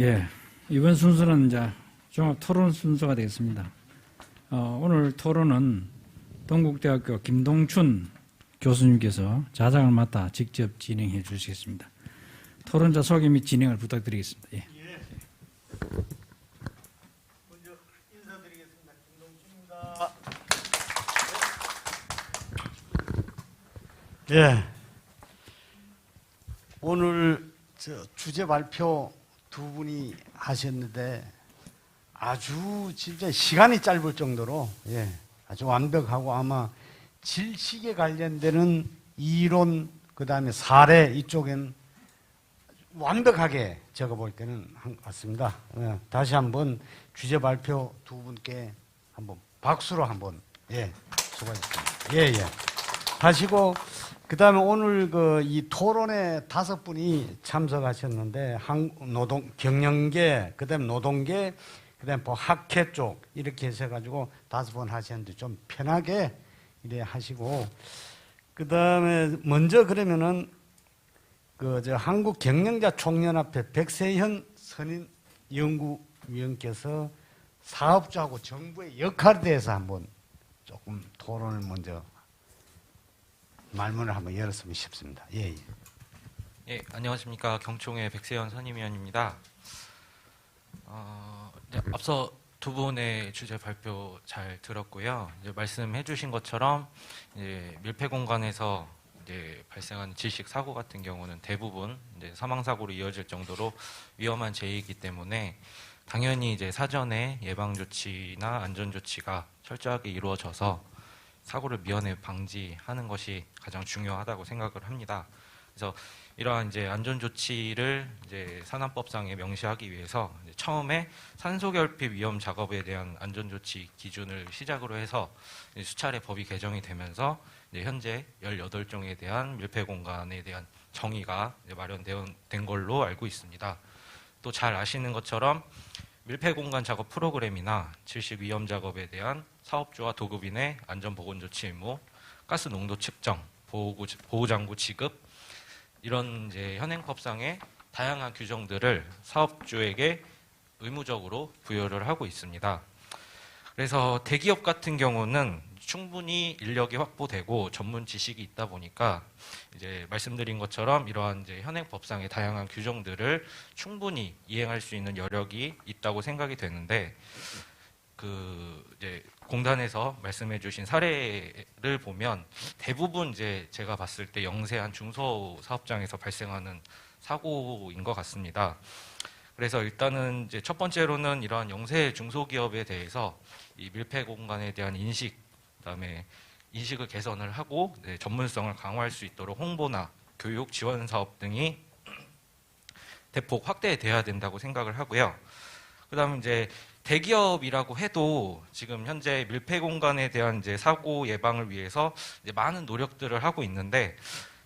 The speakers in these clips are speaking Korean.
예, 이번 순서는 이제 종합 토론 순서가 되겠습니다. 오늘 토론은 동국대학교 김동춘 교수님께서 자장을 맡아 직접 진행해 주시겠습니다. 토론자 소개 및 진행을 부탁드리겠습니다. 예. 먼저 인사드리겠습니다. 김동춘입니다. 예. 오늘 주제 발표 두 분이 하셨는데 아주 진짜 시간이 짧을 정도로 아주 완벽하고 아마 질식에 관련되는 이론 그다음에 사례 이쪽엔 완벽하게 제가 볼 때는 한 것 같습니다. 다시 한번 주제 발표 두 분께 한번 박수로 한번 수고하셨습니다. 하시고 그다음에 오늘 이 토론에 5분이 참석하셨는데 노동 경영계 그다음에 노동계 그다음에 학회 쪽 이렇게 해가지고 5분 하셨는데 좀 편하게 이래 하시고 그다음에 먼저 그러면은 한국 경영자 총연합회 백세현 선임 연구위원께서 사업주하고 정부의 역할에 대해서 한번 조금 토론을 먼저 말문을 한번 열었으면 싶습니다. 예, 안녕하십니까. 경총의 백세현 선임위원입니다. 앞서 두 분의 주제 발표 잘 들었고요. 말씀해 주신 것처럼 밀폐 공간에서 발생하는 질식 사고 같은 경우는 대부분 사망 사고로 이어질 정도로 위험한 재해이기 때문에 당연히 사전에 예방 조치나 안전 조치가 철저하게 이루어져서 사고를 미연에 방지하는 것이 가장 중요하다고 생각을 합니다. 그래서 이러한 안전 조치를 산안법상에 명시하기 위해서 처음에 산소 결핍 위험 작업에 대한 안전 조치 기준을 시작으로 해서 수차례 법이 개정이 되면서 현재 18종에 대한 밀폐 공간에 대한 정의가 마련된 걸로 알고 있습니다. 또 잘 아시는 것처럼 밀폐 공간 작업 프로그램이나 질식 위험 작업에 대한 사업주와 도급인의 안전보건조치 의무, 가스 농도 측정, 보호장구 지급 이런 현행법상의 다양한 규정들을 사업주에게 의무적으로 부여를 하고 있습니다. 그래서 대기업 같은 경우는 충분히 인력이 확보되고 전문 지식이 있다 보니까 말씀드린 것처럼 이러한 현행법상의 다양한 규정들을 충분히 이행할 수 있는 여력이 있다고 생각이 되는데 공단에서 말씀해주신 사례를 보면 대부분 제가 봤을 때 영세한 중소사업장에서 발생하는 사고인 것 같습니다. 그래서 일단은 첫 번째로는 이러한 영세 중소기업에 대해서 이 밀폐 공간에 대한 인식, 그다음에 인식을 개선을 하고 전문성을 강화할 수 있도록 홍보나 교육 지원 사업 등이 대폭 확대돼야 된다고 생각을 하고요. 그다음에 대기업이라고 해도 지금 현재 밀폐 공간에 대한 사고 예방을 위해서 많은 노력들을 하고 있는데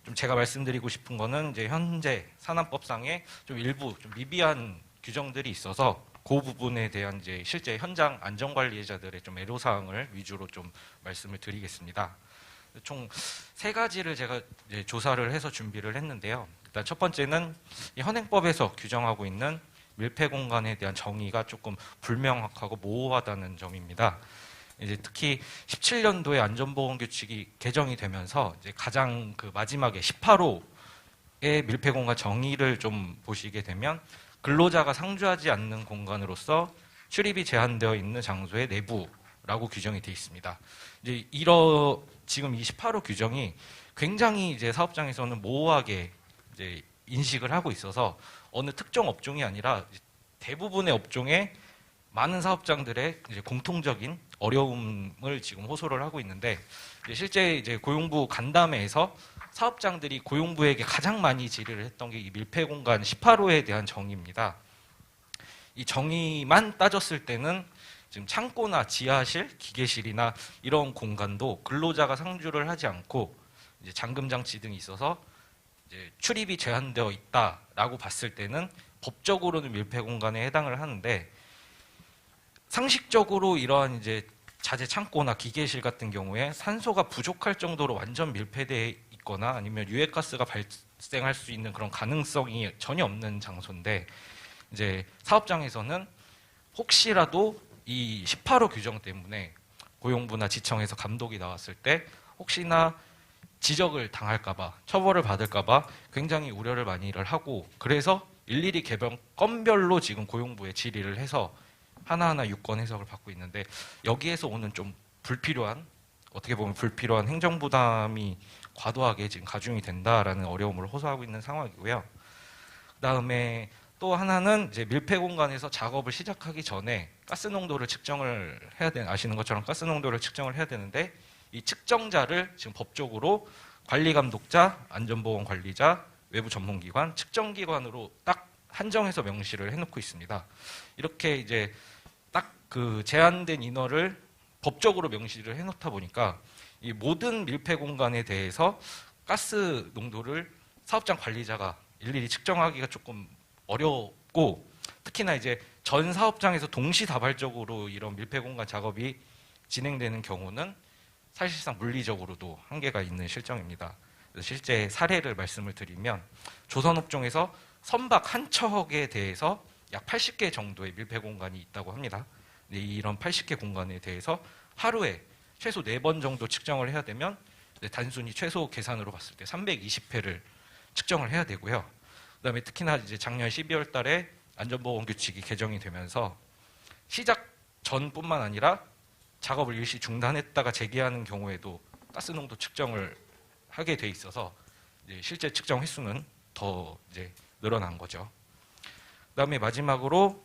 좀 제가 말씀드리고 싶은 거는 현재 산안법상에 좀 일부 좀 미비한 규정들이 있어서 그 부분에 대한 실제 현장 안전관리자들의 좀 애로사항을 위주로 좀 말씀을 드리겠습니다. 총 3가지를 제가 조사를 해서 준비를 했는데요. 일단 첫 번째는 이 현행법에서 규정하고 있는 밀폐 공간에 대한 정의가 조금 불명확하고 모호하다는 점입니다. 특히 17년도에 안전보건규칙이 개정이 되면서 가장 마지막에 18호의 밀폐 공간 정의를 좀 보시게 되면 근로자가 상주하지 않는 공간으로서 출입이 제한되어 있는 장소의 내부라고 규정이 되어 있습니다. 지금 이 18호 규정이 굉장히 사업장에서는 모호하게 인식을 하고 있어서 어느 특정 업종이 아니라 대부분의 업종에 많은 사업장들의 공통적인 어려움을 지금 호소를 하고 있는데 실제 고용부 간담회에서 사업장들이 고용부에게 가장 많이 질의를 했던 게 이 밀폐 공간 18호에 대한 정의입니다. 이 정의만 따졌을 때는 지금 창고나 지하실, 기계실이나 이런 공간도 근로자가 상주를 하지 않고 잠금 장치 등이 있어서 출입이 제한되어 있다라고 봤을 때는 법적으로는 밀폐 공간에 해당을 하는데 상식적으로 이러한 자재 창고나 기계실 같은 경우에 산소가 부족할 정도로 완전 밀폐되어 있거나 아니면 유해가스가 발생할 수 있는 그런 가능성이 전혀 없는 장소인데 이제 사업장에서는 혹시라도 이 18호 규정 때문에 고용부나 지청에서 감독이 나왔을 때 혹시나 지적을 당할까봐, 처벌을 받을까봐 굉장히 우려를 많이를 하고, 그래서 일일이 개별 건별로 지금 고용부에 질의를 해서 하나하나 유권 해석을 받고 있는데, 여기에서 오는 좀 불필요한, 어떻게 보면 불필요한 행정 부담이 과도하게 지금 가중이 된다라는 어려움을 호소하고 있는 상황이고요. 그다음에 또 하나는 이제 밀폐 공간에서 작업을 시작하기 전에 가스 농도를 측정을 해야 되는, 아시는 것처럼 가스 농도를 측정을 해야 되는데, 이 측정자를 지금 법적으로 관리감독자, 안전보건관리자, 외부 전문기관, 측정기관으로 딱 한정해서 명시를 해놓고 있습니다. 이렇게 이제 딱 그 제한된 인원을 법적으로 명시를 해놓다 보니까 이 모든 밀폐 공간에 대해서 가스 농도를 사업장 관리자가 일일이 측정하기가 조금 어렵고, 특히나 이제 전 사업장에서 동시다발적으로 이런 밀폐 공간 작업이 진행되는 경우는 사실상 물리적으로도 한계가 있는 실정입니다. 그래서 실제 사례를 말씀을 드리면, 조선업종에서 선박 한 척에 대해서 약 80개 정도의 밀폐 공간이 있다고 합니다. 이런 80개 공간에 대해서 하루에 최소 4번 정도 측정을 해야 되면 단순히 최소 계산으로 봤을 때 320회를 측정을 해야 되고요. 그다음에 특히나 이제 작년 12월 달에 안전보건 규칙이 개정이 되면서 시작 전뿐만 아니라 작업을 일시 중단했다가 재개하는 경우에도 가스 농도 측정을 하게 돼 있어서 이제 실제 측정 횟수는 더 이제 늘어난 거죠. 그다음에 마지막으로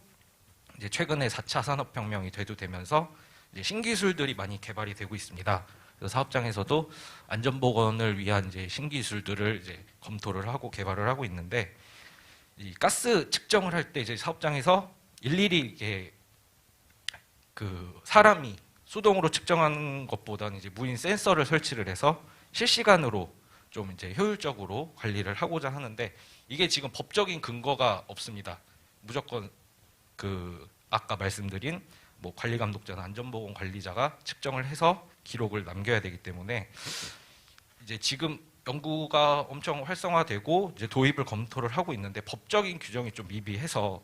이제 최근에 4차 산업혁명이 대두되면서 이제 신기술들이 많이 개발이 되고 있습니다. 그래서 사업장에서도 안전보건을 위한 이제 신기술들을 이제 검토를 하고 개발을 하고 있는데, 이 가스 측정을 할 때 이제 사업장에서 일일이 이게 그 사람이 수동으로 측정하는 것보다는 이제 무인 센서를 설치를 해서 실시간으로 좀 이제 효율적으로 관리를 하고자 하는데, 이게 지금 법적인 근거가 없습니다. 무조건 그 아까 말씀드린 뭐 관리감독자나 안전보건 관리자가 측정을 해서 기록을 남겨야 되기 때문에 이제 지금 연구가 엄청 활성화되고 이제 도입을 검토를 하고 있는데, 법적인 규정이 좀 미비해서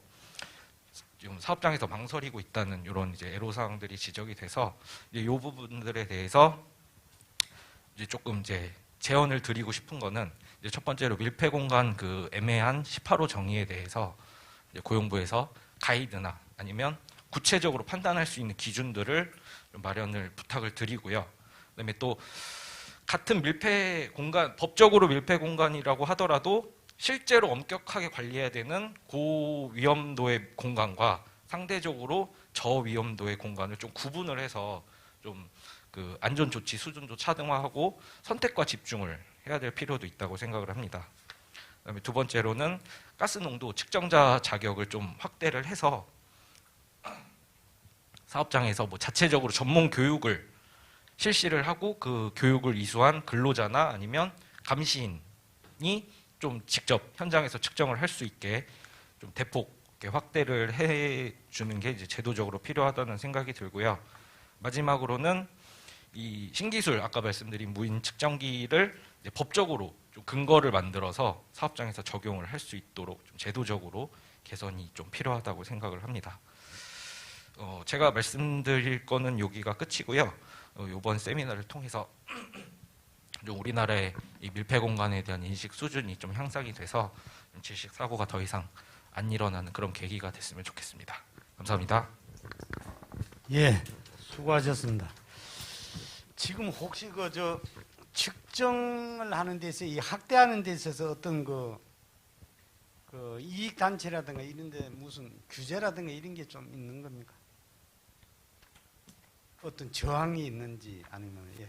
지금 사업장에서 망설이고 있다는 이런 이제 애로사항들이 지적이 돼서 이제 이 부분들에 대해서 이제 조금 이제 제언을 드리고 싶은 거는, 이제 첫 번째로 밀폐 공간 그 애매한 18호 정의에 대해서 이제 고용부에서 가이드나 아니면 구체적으로 판단할 수 있는 기준들을 좀 마련을 부탁을 드리고요. 그다음에 또 같은 밀폐 공간, 법적으로 밀폐 공간이라고 하더라도 실제로 엄격하게 관리해야 되는 고위험도의 공간과 상대적으로 저위험도의 공간을 좀 구분을 해서 좀 그 안전 조치 수준도 차등화하고 선택과 집중을 해야 될 필요도 있다고 생각을 합니다. 그다음에 두 번째로는 가스 농도 측정자 자격을 좀 확대를 해서 사업장에서 뭐 자체적으로 전문 교육을 실시를 하고 그 교육을 이수한 근로자나 아니면 감시인이 좀 직접 현장에서 측정을 할 수 있게 좀 대폭 이렇게 확대를 해주는 게 이제 제도적으로 필요하다는 생각이 들고요. 마지막으로는 이 신기술, 아까 말씀드린 무인 측정기를 이제 법적으로 좀 근거를 만들어서 사업장에서 적용을 할 수 있도록 좀 제도적으로 개선이 좀 필요하다고 생각을 합니다. 제가 말씀드릴 거는 여기가 끝이고요. 이번 세미나를 통해서 좀 우리나라의 이 밀폐 공간에 대한 인식 수준이 좀 향상이 돼서 질식 사고가 더 이상 안 일어나는 그런 계기가 됐으면 좋겠습니다. 감사합니다. 예, 수고하셨습니다. 지금 혹시 그 저 측정을 하는 데서 이 확대하는 데 있어서 어떤 그 이익 단체라든가 이런데 무슨 규제라든가 이런 게 좀 있는 겁니까? 어떤 저항이 있는지 아니면 예.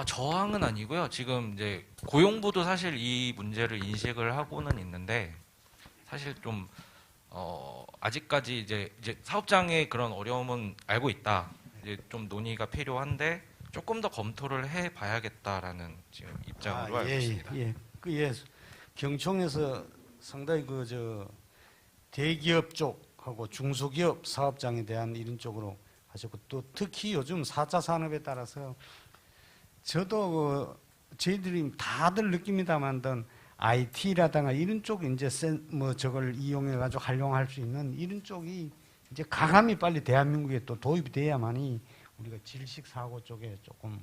저항은 아니고요. 지금 이제 고용부도 사실 이 문제를 인식을 하고는 있는데, 사실 좀 아직까지 이제 사업장의 그런 어려움은 알고 있다. 이제 좀 논의가 필요한데 조금 더 검토를 해봐야겠다라는 지금 입장으로 알고 있습니다. 예. 경총에서 상당히 그 저 대기업 쪽하고 중소기업 사업장에 대한 이런 쪽으로 하셨고, 또 특히 요즘 4차 산업에 따라서 저도 저희들이 다들 느낍니다만 IT라든가 이런 쪽 이제 뭐 저걸 이용해 가지고 활용할 수 있는 이런 쪽이 이제 가감이 빨리 대한민국에 또 도입이 돼야만이 우리가 질식 사고 쪽에 조금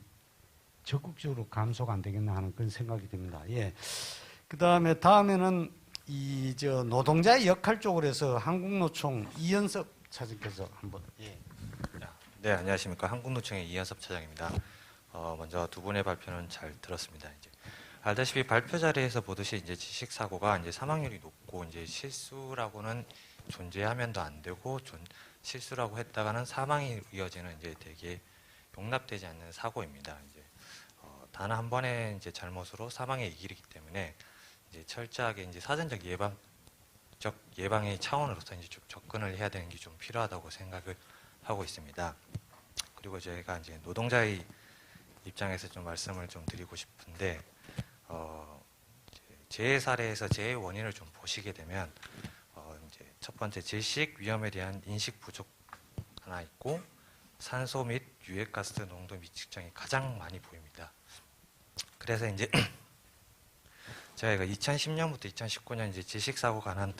적극적으로 감소가 안 되겠나 하는 그런 생각이 듭니다. 예. 다음에는 이 저 노동자의 역할 쪽으로 해서 한국노총 이현섭 차장께서 한번 예. 네, 안녕하십니까. 한국노총의 이현섭 차장입니다. 먼저 두 분의 발표는 잘 들었습니다. 이제 알다시피 발표 자리에서 보듯이 이제 지식 사고가 이제 사망률이 높고 이제 실수라고는 존재하면도 안 되고 실수라고 했다가는 사망이 이어지는 이제 되게 용납되지 않는 사고입니다. 이제 단 한 번의 이제 잘못으로 사망에 이르기 때문에 이제 철저하게 이제 사전적 예방의 차원으로서 이제 좀 접근을 해야 되는 게 좀 필요하다고 생각을 하고 있습니다. 그리고 제가 이제 노동자의 입장에서 좀 말씀을 좀 드리고 싶은데, 재해 사례에서 재해 원인을 좀 보시게 되면, 이제 첫 번째 질식 위험에 대한 인식 부족 하나 있고, 산소 및 유해가스 농도 미측정이 가장 많이 보입니다. 그래서 이제 저희가 2010년부터 2019년 이제 질식 사고 관한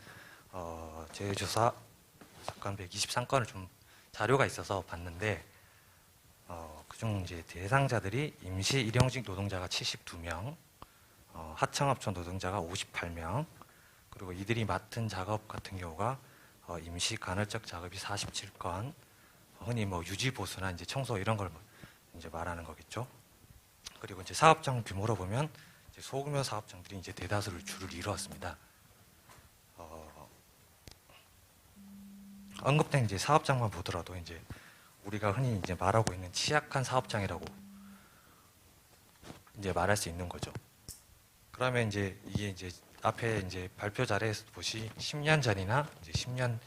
재해 조사 사건 123건을 좀 자료가 있어서 봤는데, 그중 이제 대상자들이 임시 일용직 노동자가 72명, 하청업체 노동자가 58명, 그리고 이들이 맡은 작업 같은 경우가 임시 간헐적 작업이 47건, 흔히 뭐 유지 보수나 이제 청소 이런 걸 이제 말하는 거겠죠. 그리고 이제 사업장 규모로 보면 이제 소규모 사업장들이 이제 대다수를 줄을 이루었습니다. 언급된 이제 사업장만 보더라도 이제 우리가 흔히 이제 말하고 있는 취약한 사업장이라고 이제 말할 수 있는 거죠. 그러면 이제 이게 이제 앞에 이제 발표 자료에서 보시 10년 전이나 이제 10년이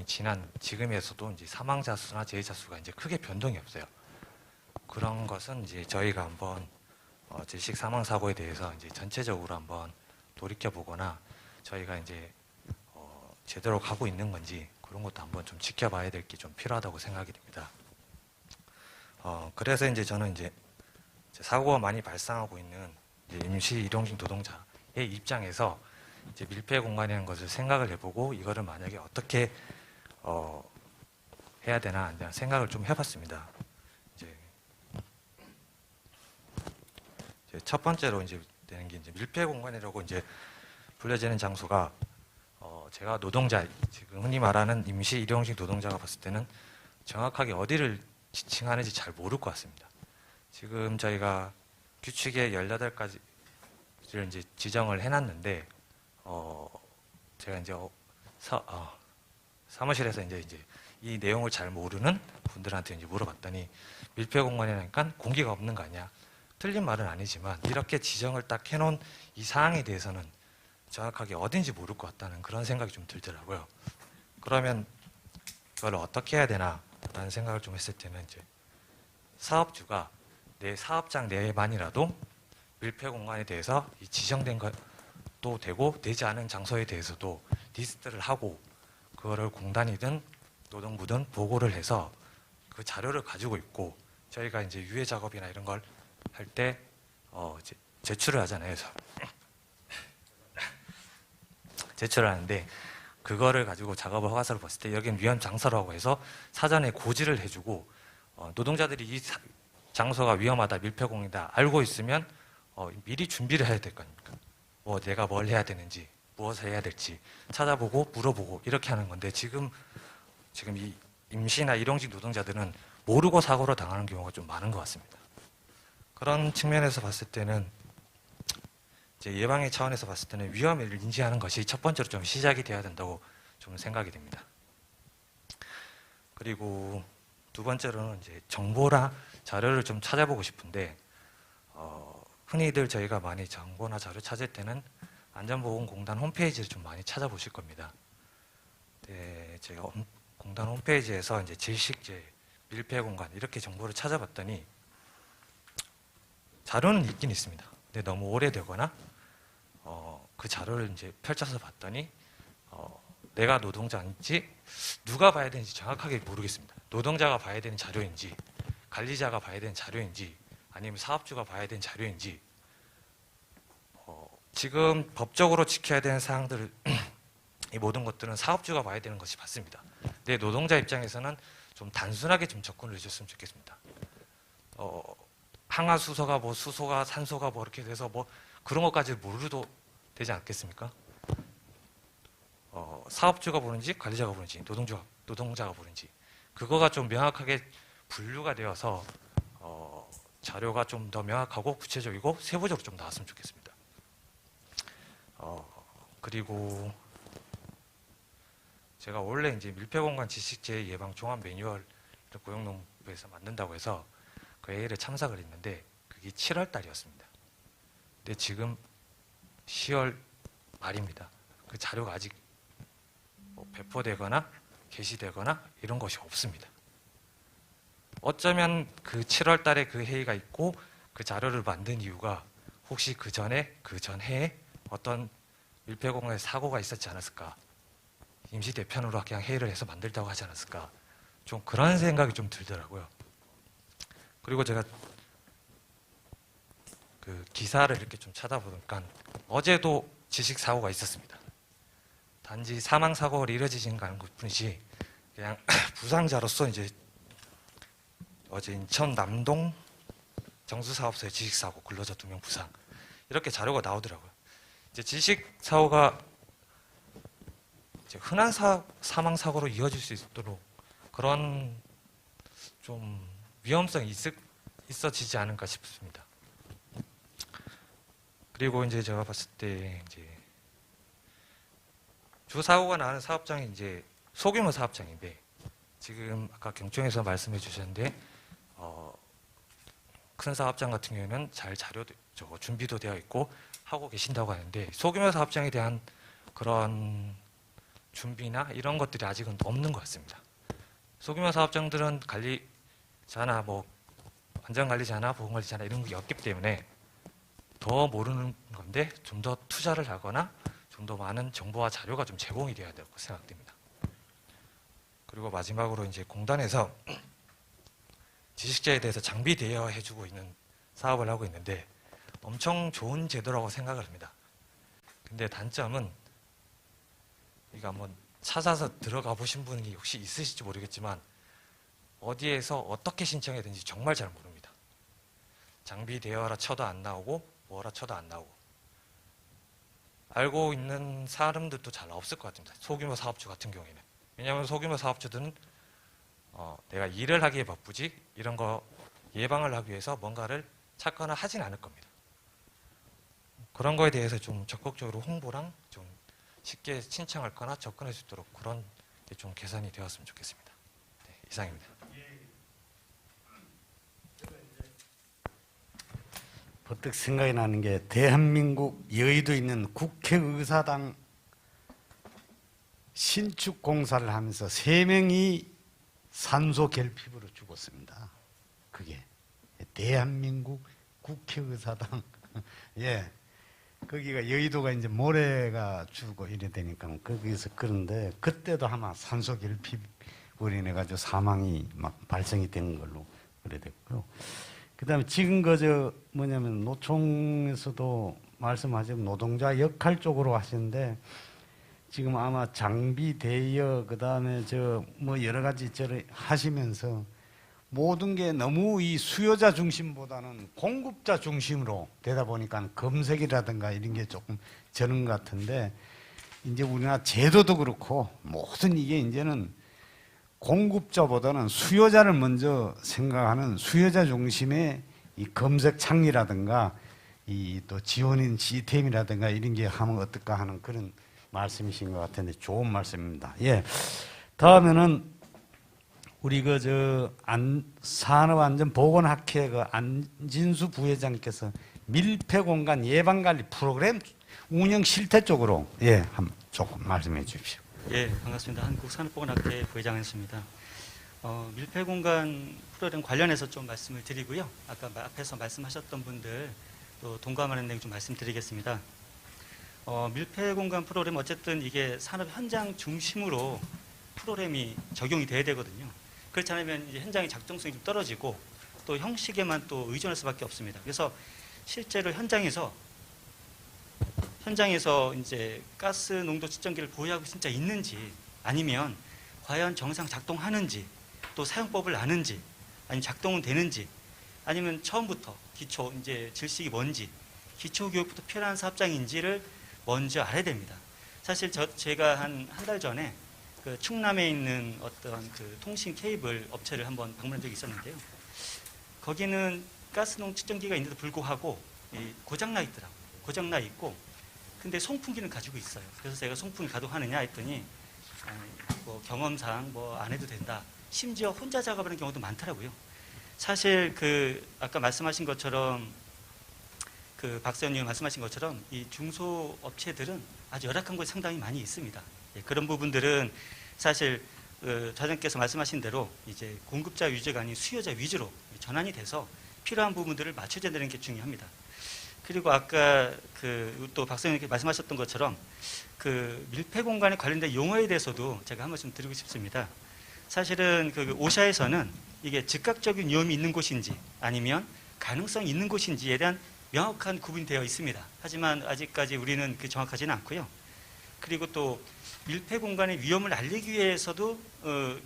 지난 지금에서도 이제 사망자 수나 재해자 수가 이제 크게 변동이 없어요. 그런 것은 이제 저희가 한번 질식 사망 사고에 대해서 이제 전체적으로 한번 돌이켜 보거나 저희가 이제 제대로 가고 있는 건지 그런 것도 한번 좀 지켜봐야 될 게 좀 필요하다고 생각이 됩니다. 그래서 이제 저는 이제 사고가 많이 발생하고 있는 이제 임시 일용직 노동자의 입장에서 이제 밀폐 공간이라는 것을 생각을 해보고 이거를 만약에 어떻게 해야 되나 생각을 좀 해봤습니다. 이제 첫 번째로 이제 되는 게 이제 밀폐 공간이라고 이제 불려지는 장소가 제가 노동자 지금 흔히 말하는 임시 일용직 노동자가 봤을 때는 정확하게 어디를 지칭하는지 잘 모를 것 같습니다. 지금 저희가 규칙에 18가지를 이제 지정을 해놨는데 제가 이제 사무실에서 이제 이 내용을 잘 모르는 분들한테 이제 물어봤더니 밀폐 공간이니까 공기가 없는 거 아니야? 틀린 말은 아니지만 이렇게 지정을 딱 해놓은 이 사항에 대해서는 정확하게 어딘지 모를 것 같다는 그런 생각이 좀 들더라고요. 그러면 그걸 어떻게 해야 되나라는 생각을 좀 했을 때는 이제 사업주가 내 사업장 내만이라도 밀폐 공간에 대해서 이 지정된 것도 되고 되지 않은 장소에 대해서도 리스트를 하고 그거를 공단이든 노동부든 보고를 해서 그 자료를 가지고 있고 저희가 이제 유해 작업이나 이런 걸 할 때 제출을 하잖아요. 제출을 하는데 그거를 가지고 작업을 허가서를 봤을 때 여기는 위험 장소라고 해서 사전에 고지를 해주고 노동자들이 이 장소가 위험하다, 밀폐공이다 알고 있으면 미리 준비를 해야 될 거니까 뭐 내가 뭘 해야 되는지 무엇을 해야 될지 찾아보고 물어보고 이렇게 하는 건데 지금 이 임시나 일용직 노동자들은 모르고 사고를 당하는 경우가 좀 많은 것 같습니다. 그런 측면에서 봤을 때는 이제 예방의 차원에서 봤을 때는 위험을 인지하는 것이 첫 번째로 좀 시작이 돼야 된다고 좀 생각이 됩니다. 그리고 두 번째로는 이제 정보나 자료를 좀 찾아보고 싶은데 흔히들 저희가 많이 정보나 자료 찾을 때는 안전보건공단 홈페이지를 좀 많이 찾아보실 겁니다. 네, 제가 공단 홈페이지에서 이제 질식제, 밀폐 공간 이렇게 정보를 찾아봤더니 자료는 있긴 있습니다. 근데 너무 오래되거나 그 자료를 이제 펼쳐서 봤더니 내가 노동자인지 누가 봐야 되는지 정확하게 모르겠습니다. 노동자가 봐야 되는 자료인지 관리자가 봐야 되는 자료인지 아니면 사업주가 봐야 되는 자료인지 지금 법적으로 지켜야 되는 사항들 이 모든 것들은 사업주가 봐야 되는 것이 맞습니다. 근데 노동자 입장에서는 좀 단순하게 좀 접근을 해줬으면 좋겠습니다. 항화수소가 뭐 수소가 산소가 뭐 이렇게 돼서 뭐 그런 것까지 모르도 되지 않겠습니까? 사업주가 보는지 관리자가 보는지 노동자가 보는지 그거가 좀 명확하게 분류가 되어서 자료가 좀 더 명확하고 구체적이고 세부적으로 좀 나왔으면 좋겠습니다. 그리고 제가 원래 이제 밀폐공간 지식재해 예방 종합 매뉴얼 고용노무부에서 만든다고 해서 그 회의를 참석을 했는데 그게 7월 달이었습니다. 근데 지금 10월 말입니다. 그 자료가 아직 뭐 배포되거나 게시되거나 이런 것이 없습니다. 어쩌면 그 7월 달에 그 회의가 있고 그 자료를 만든 이유가 혹시 그 전해에 어떤 밀폐공간에 사고가 있었지 않았을까? 임시 대편으로 그냥 회의를 해서 만들다고 하지 않았을까? 좀 그런 생각이 좀 들더라고요. 그리고 제가 그 기사를 이렇게 좀 찾아보니까 어제도 지식 사고가 있었습니다. 단지 사망 사고가 이뤄지진 않은 것뿐이지 그냥 부상자로서 이제 어제 인천 남동 정수사업소의 지식 사고 근로자 2명 부상 이렇게 자료가 나오더라고요. 이제 지식 사고가 이제 흔한 사망 사고로 이어질 수 있도록 그런 좀 위험성이 있어지지 않을까 싶습니다. 그리고 이제 제가 봤을 때 이제 주 사고가 나는 사업장이 이제 소규모 사업장인데 지금 아까 경청에서 말씀해 주셨는데 큰 사업장 같은 경우에는 잘 준비도 되어 있고 하고 계신다고 하는데 소규모 사업장에 대한 그런 준비나 이런 것들이 아직은 없는 것 같습니다. 소규모 사업장들은 관리자나 뭐 안전관리자나 보건관리자나 이런 게 없기 때문에 더 모르는 건데 좀 더 투자를 하거나 좀 더 많은 정보와 자료가 좀 제공이 돼야 될 것 생각됩니다. 그리고 마지막으로 이제 공단에서 지식자에 대해서 장비 대여해주고 있는 사업을 하고 있는데 엄청 좋은 제도라고 생각을 합니다. 근데 단점은 이거 한번 찾아서 들어가 보신 분이 혹시 있으실지 모르겠지만 어디에서 어떻게 신청해야 되는지 정말 잘 모릅니다. 장비 대여라 쳐도 안 나오고 뭐라 쳐도 안 나오고 알고 있는 사람들도 잘 없을 것 같습니다. 소규모 사업주 같은 경우에는. 왜냐하면 소규모 사업주들은 내가 일을 하기에 바쁘지 이런 거 예방을 하기 위해서 뭔가를 찾거나 하진 않을 겁니다. 그런 거에 대해서 좀 적극적으로 홍보랑 좀 쉽게 신청할 거나 접근할 수 있도록 그런 게 좀 개선이 되었으면 좋겠습니다. 네, 이상입니다. 버뜩 생각이 나는 게 대한민국 여의도에 있는 국회의사당 신축 공사를 하면서 3명이 산소 결핍으로 죽었습니다. 그게 대한민국 국회의사당 예 거기가 여의도가 이제 모래가 주고 이래 되니까 거기서 그런데 그때도 아마 산소 결핍으로 인해 가지고 사망이 막 발생이 된 걸로 그래 됐고요. 그다음에 지금 그저 뭐냐면 노총에서도 말씀하신 노동자 역할 쪽으로 하시는데 지금 아마 장비 대여 그다음에 저 뭐 여러 가지 저를 하시면서 모든 게 너무 이 수요자 중심보다는 공급자 중심으로 되다 보니까 검색이라든가 이런 게 조금 저는 것 같은데 이제 우리나라 제도도 그렇고 모든 이게 이제는 공급자보다는 수요자를 먼저 생각하는 수요자 중심의 이 검색 창이라든가 이 또 지원인 시스템이라든가 이런 게 하면 어떨까 하는 그런 말씀이신 것 같은데 좋은 말씀입니다. 예. 다음에는 우리 산업안전보건학회 안진수 부회장께서 밀폐공간 예방관리 프로그램 운영 실태 쪽으로 한번 조금 말씀해 주십시오. 예, 반갑습니다. 한국산업보건학회 부회장이었습니다. 밀폐공간 프로그램 관련해서 좀 말씀을 드리고요. 아까 앞에서 말씀하셨던 분들 또 동감하는 내용 좀 말씀드리겠습니다. 밀폐공간 프로그램 어쨌든 이게 산업 현장 중심으로 프로그램이 적용이 돼야 되거든요. 그렇지 않으면 이제 현장의 작동성이 좀 떨어지고 또 형식에만 또 의존할 수밖에 없습니다. 그래서 실제로 현장에서 현장에서 이제 가스 농도 측정기를 보유하고 진짜 있는지, 아니면 과연 정상 작동하는지, 또 사용법을 아는지, 아니면 작동은 되는지, 아니면 처음부터 기초 이제 질식이 뭔지, 기초 교육부터 필요한 사업장인지를 먼저 알아야 됩니다. 사실 제가 한 달 전에 그 충남에 있는 어떤 그 통신 케이블 업체를 한번 방문한 적이 있었는데요. 거기는 가스농 측정기가 있는데도 불구하고 고장나 있더라고요. 고장나 있고, 근데 송풍기는 가지고 있어요. 그래서 제가 송풍기 가동하느냐 했더니 뭐 경험상 뭐 안 해도 된다. 심지어 혼자 작업하는 경우도 많더라고요. 사실 그 아까 말씀하신 것처럼, 그 박 의원님 말씀하신 것처럼 이 중소업체들은 아주 열악한 곳이 상당히 많이 있습니다. 예, 그런 부분들은 사실 자장께서 말씀하신 대로 이제 공급자 위주가 아닌 수요자 위주로 전환이 돼서 필요한 부분들을 맞춰줘야 되는 게 중요합니다. 그리고 아까 또 박 의원님께 말씀하셨던 것처럼 그 밀폐 공간에 관련된 용어에 대해서도 제가 한 말씀 드리고 싶습니다. 사실은 그 오샤에서는 이게 즉각적인 위험이 있는 곳인지 아니면 가능성이 있는 곳인지에 대한 명확한 구분이 되어 있습니다. 하지만 아직까지 우리는 정확하지는 않고요. 그리고 또 밀폐 공간의 위험을 알리기 위해서도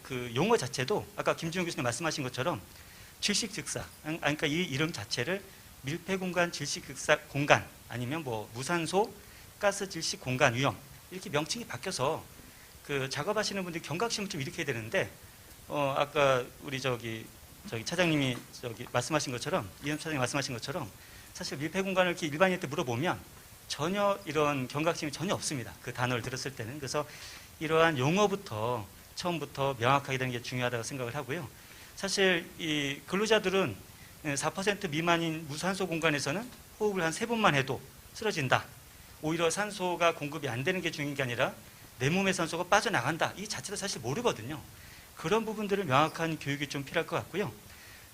그 용어 자체도 아까 김준호 교수님 말씀하신 것처럼 질식즉사, 그러니까 이 이름 자체를 밀폐 공간 질식즉사 공간 아니면 뭐 무산소 가스 질식 공간 위험 이렇게 명칭이 바뀌어서 그 작업하시는 분들이 경각심을 좀 일으켜야 되는데 아까 우리 저기 차장님이 말씀하신 것처럼 이현 차장님 말씀하신 것처럼 사실 밀폐 공간을 이렇게 일반인한테 물어보면 전혀 이런 경각심이 전혀 없습니다. 그 단어를 들었을 때는. 그래서 이러한 용어부터 처음부터 명확하게 되는 게 중요하다고 생각을 하고요. 사실 이 근로자들은 4% 미만인 무산소 공간에서는 호흡을 한 3번만 해도 쓰러진다. 오히려 산소가 공급이 안 되는 게 중요한 게 아니라 내 몸의 산소가 빠져나간다. 이 자체도 사실 모르거든요. 그런 부분들을 명확한 교육이 좀 필요할 것 같고요.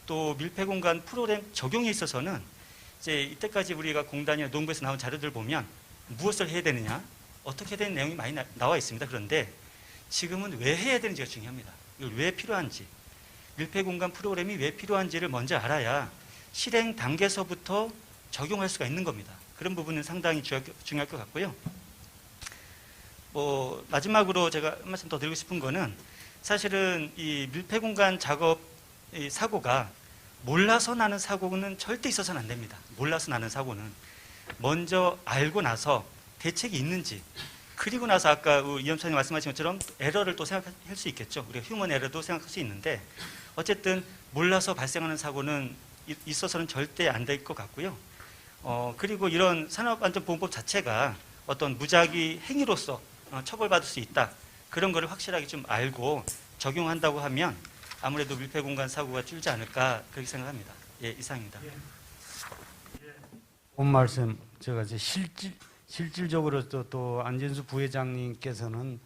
또 밀폐 공간 프로그램 적용에 있어서는 이제 이때까지 우리가 공단이나 농부에서 나온 자료들 보면 무엇을 해야 되느냐, 어떻게 된 내용이 많이 나와 있습니다. 그런데 지금은 왜 해야 되는지가 중요합니다. 이걸 왜 필요한지, 밀폐 공간 프로그램이 왜 필요한지를 먼저 알아야 실행 단계에서부터 적용할 수가 있는 겁니다. 그런 부분은 상당히 중요할 것 같고요. 뭐 마지막으로 제가 한 말씀 더 드리고 싶은 거는 사실은 이 밀폐 공간 작업 사고가 몰라서 나는 사고는 절대 있어서는 안 됩니다. 몰라서 나는 사고는 먼저 알고 나서 대책이 있는지, 그리고 나서 아까 이현찬님 말씀하신 것처럼 에러를 또 생각할 수 있겠죠. 우리가 휴먼 에러도 생각할 수 있는데 어쨌든 몰라서 발생하는 사고는 있어서는 절대 안 될 것 같고요. 그리고 이런 산업안전보건법 자체가 어떤 무작위 행위로서 처벌받을 수 있다. 그런 거를 확실하게 좀 알고 적용한다고 하면 아무래도 밀폐 공간 사고가 줄지 않을까 그렇게 생각합니다. 예, 이상입니다. 본 말씀 제가 이제 실질적으로 또 안진수 부회장님께서는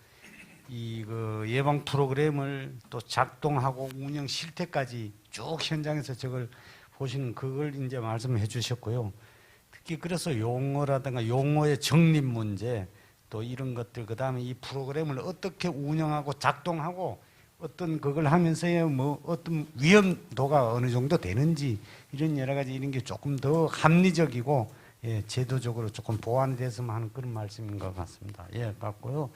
이 예방 프로그램을 또 작동하고 운영 실태까지 쭉 현장에서 저걸 보시는 그걸 이제 말씀해 주셨고요. 특히 그래서 용어라든가 용어의 정립 문제 또 이런 것들 그다음에 이 프로그램을 어떻게 운영하고 작동하고 어떤 그걸 하면서의 뭐 어떤 위험도가 어느 정도 되는지 이런 여러 가지 이런 게 조금 더 합리적이고 제도적으로 조금 보완이 됐으면 하는 그런 말씀인 것 같습니다. 예, 같고요.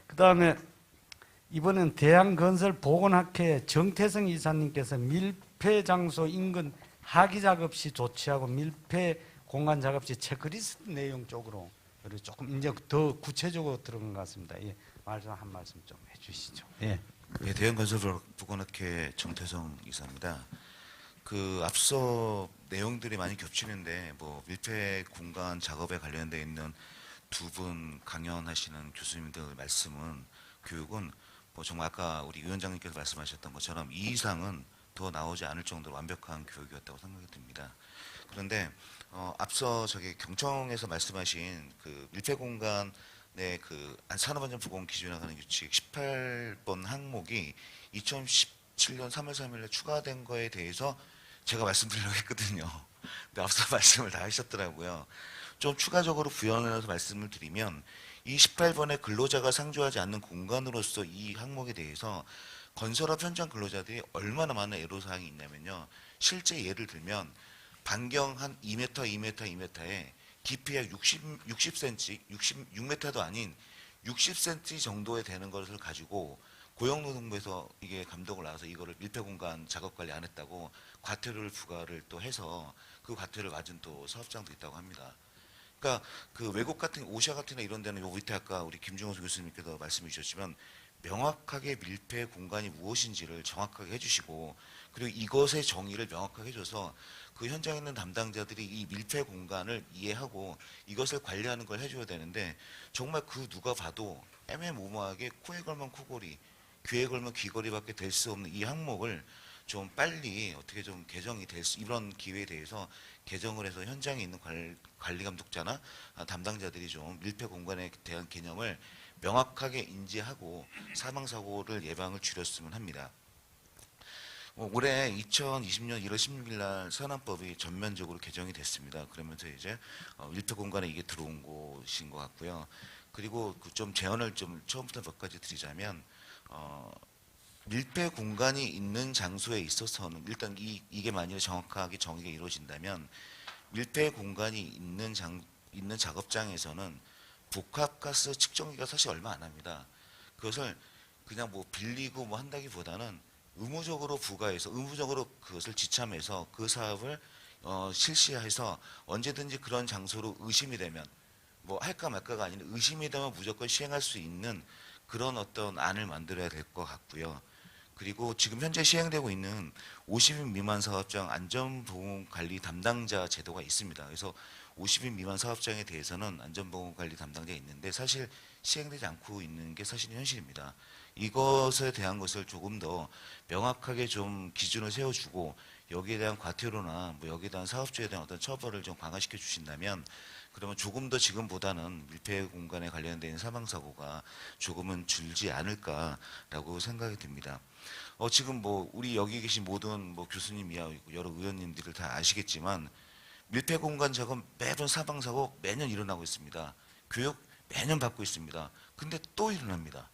그다음에 이번엔 대한건설보건학회 정태성 이사님께서 밀폐 장소 인근 하기 작업 시 조치하고 밀폐 공간 작업 시 체크리스트 내용 쪽으로 조금 이제 더 구체적으로 들어간 것 같습니다. 예, 한 말씀 좀 해주시죠. 예. 네, 대한건설보건학회 정태성 이사입니다. 앞서 내용들이 많이 겹치는데 밀폐 공간 작업에 관련되어 있는 두 분 강연하시는 교수님들 말씀은 교육은 정말 아까 우리 위원장님께서 말씀하셨던 것처럼 이 이상은 더 나오지 않을 정도로 완벽한 교육이었다고 생각이 듭니다. 그런데 앞서 경청에서 말씀하신 밀폐 공간 산업안전보건 기준에 관한 규칙 18번 항목이 2017년 3월 3일에 추가된 거에 대해서 제가 말씀드리려고 했거든요. 근데 앞서 말씀을 다 하셨더라고요. 좀 추가적으로 부연해서 말씀을 드리면 이 18번의 근로자가 상주하지 않는 공간으로서 이 항목에 대해서 건설업 현장 근로자들이 얼마나 많은 애로사항이 있냐면요. 실제 예를 들면 반경 한 2m, 2m에 깊이가 60cm, 66m도 아닌 60cm 정도에 되는 것을 가지고 고용노동부에서 이게 감독을 나와서 이거를 밀폐 공간 작업 관리 안 했다고 과태료를 부과를 또 해서 그 과태료를 맞은 또 사업장도 있다고 합니다. 그러니까 그 외국 같은 오시아 같은 이런 데는 요 밑에 아까 우리 김중호 교수님께서 말씀해 주셨지만 명확하게 밀폐 공간이 무엇인지를 정확하게 해주시고 그리고 이것의 정의를 명확하게 해줘서 그 현장에 있는 담당자들이 이 밀폐 공간을 이해하고 이것을 관리하는 걸 해줘야 되는데 정말 그 누가 봐도 애매모호하게 코에 걸면 코골이, 귀에 걸면 귀걸이밖에 될 수 없는 이 항목을 좀 빨리 어떻게 좀 개정이 될 수, 이런 기회에 대해서 개정을 해서 현장에 있는 관리 감독자나 담당자들이 좀 밀폐 공간에 대한 개념을 명확하게 인지하고 사망 사고를 예방을 줄였으면 합니다. 올해 2020년 1월 16일 날 산안법이 전면적으로 개정이 됐습니다. 그러면서 이제 밀폐 공간에 이게 들어온 것인 것 같고요. 그리고 그 좀 제언을 좀 처음부터 몇 가지 드리자면 밀폐 공간이 있는 장소에 있어서는 일단 이게 만약에 정확하게 정의가 이루어진다면 밀폐 공간이 있는 작업장에서는 복합가스 측정기가 사실 얼마 안 합니다. 그것을 그냥 뭐 빌리고 뭐 한다기보다는 의무적으로 부과해서 의무적으로 그것을 지참해서 그 사업을 실시해서 언제든지 그런 장소로 의심이 되면 뭐 할까 말까가 아닌 의심이 되면 무조건 시행할 수 있는 그런 어떤 안을 만들어야 될 것 같고요. 그리고 지금 현재 시행되고 있는 50인 미만 사업장 안전보건관리 담당자 제도가 있습니다. 그래서 50인 미만 사업장에 대해서는 안전보건관리 담당자가 있는데 사실 시행되지 않고 있는 게 사실 현실입니다. 이것에 대한 것을 조금 더 명확하게 좀 기준을 세워주고 여기에 대한 과태료나 뭐 여기에 대한 사업주에 대한 어떤 처벌을 좀 강화시켜 주신다면 그러면 조금 더 지금보다는 밀폐 공간에 관련된 사망사고가 조금은 줄지 않을까라고 생각이 듭니다. 지금 뭐 우리 여기 계신 모든 뭐 교수님이야 여러 의원님들을 다 아시겠지만 밀폐 공간 작업 매번 사망사고 매년 일어나고 있습니다. 교육 매년 받고 있습니다. 근데 또 일어납니다.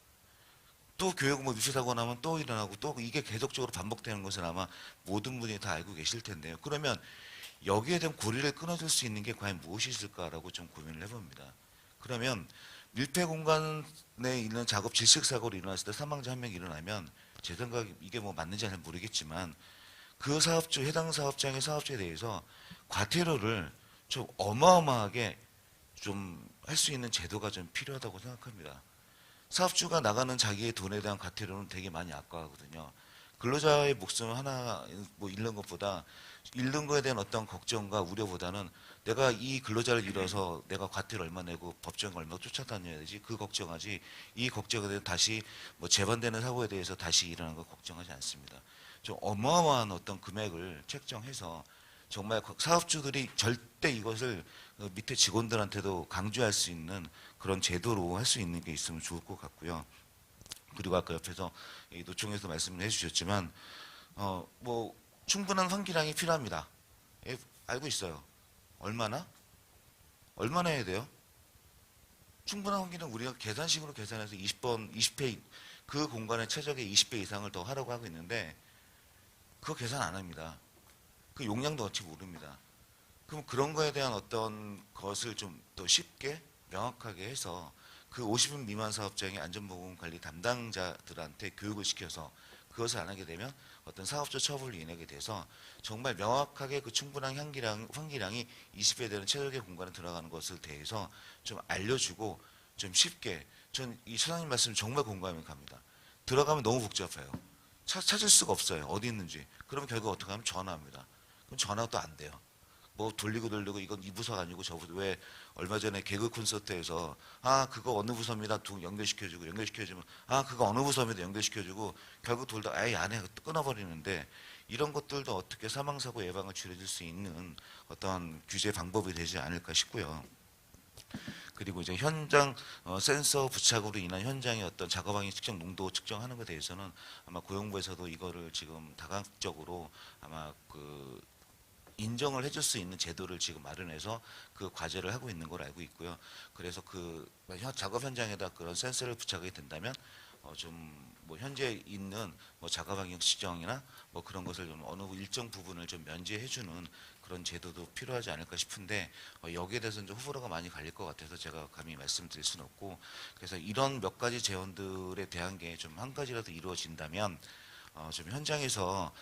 또 교육 뭐 밀폐 사고 나면 또 일어나고 또 이게 계속적으로 반복되는 것은 아마 모든 분이 다 알고 계실 텐데요. 그러면 여기에 대한 고리를 끊어줄 수 있는 게 과연 무엇이 있을까라고 좀 고민을 해봅니다. 그러면 밀폐 공간에 있는 작업 질식 사고로 일어났을 때 사망자 한 명이 일어나면 제 생각에 이게 뭐 맞는지 잘 모르겠지만 그 사업주 해당 사업장의 사업주에 대해서 과태료를 좀 어마어마하게 좀 할 수 있는 제도가 좀 필요하다고 생각합니다. 사업주가 나가는 자기의 돈에 대한 과태료는 되게 많이 아까워하거든요. 근로자의 목숨 하나 뭐 잃는 것보다 잃는 거에 대한 어떤 걱정과 우려보다는 내가 이 근로자를 잃어서 내가 과태료 얼마 내고 법정 얼마 쫓아다녀야 되지 그 걱정하지 이 걱정에 대해 다시 뭐 재반되는 사고에 대해서 다시 일어나는 걸 걱정하지 않습니다. 좀 어마어마한 어떤 금액을 책정해서 정말 사업주들이 절대 이것을 밑에 직원들한테도 강조할 수 있는 그런 제도로 할 수 있는 게 있으면 좋을 것 같고요. 그리고 아까 옆에서 노총에서 말씀을 해주셨지만 뭐 충분한 환기량이 필요합니다. 예, 알고 있어요. 얼마나 해야 돼요? 충분한 환기량 우리가 계산식으로 계산해서 20배 그 공간의 최적의 20배 이상을 더 하라고 하고 있는데 그거 계산 안 합니다. 그 용량도 어찌 모릅니다. 그럼 그런 거에 대한 어떤 것을 좀 더 쉽게 명확하게 해서 그 50인 미만 사업장의 안전보건관리 담당자들한테 교육을 시켜서 그것을 안 하게 되면 어떤 사업자 처벌을 인하게 돼서 정말 명확하게 그 충분한 환기량이 20배 되는 최적의 공간에 들어가는 것을 대해서 좀 알려주고 좀 쉽게 전 이 소장님 말씀 정말 공감이 갑니다. 들어가면 너무 복잡해요. 찾을 수가 없어요. 어디 있는지. 그러면 결국 어떻게 하면 전화합니다. 그럼 전화도 안 돼요. 뭐 돌리고 이건 이 부서가 아니고 저 부서 왜 얼마 전에 개그 콘서트에서 그거 어느 부서입니다 연결시켜주면 그거 어느 부서입니다 연결시켜주고 결국 돌다 아예 안 해 끊어버리는데 이런 것들도 어떻게 사망사고 예방을 줄여줄 수 있는 어떤 규제 방법이 되지 않을까 싶고요. 그리고 이제 현장 센서 부착으로 인한 현장의 어떤 작업항의 측정 농도 측정하는 것에 대해서는 아마 고용부에서도 이거를 지금 다각적으로 아마 그 인정을 해줄 수 있는 제도를 지금 마련해서 그 과제를 하고 있는 걸 알고 있고요. 그래서 그 작업 현장에다 그런 센서를 부착하게 된다면 좀 뭐 현재 있는 뭐 자가방역 시정이나 뭐 그런 것을 좀 어느 일정 부분을 좀 면제해주는 그런 제도도 필요하지 않을까 싶은데 여기에 대해서는 좀 호불호가 많이 갈릴 것 같아서 제가 감히 말씀드릴 수는 없고, 그래서 이런 몇 가지 제언들에 대한 게 좀 한 가지라도 이루어진다면 좀 현장에서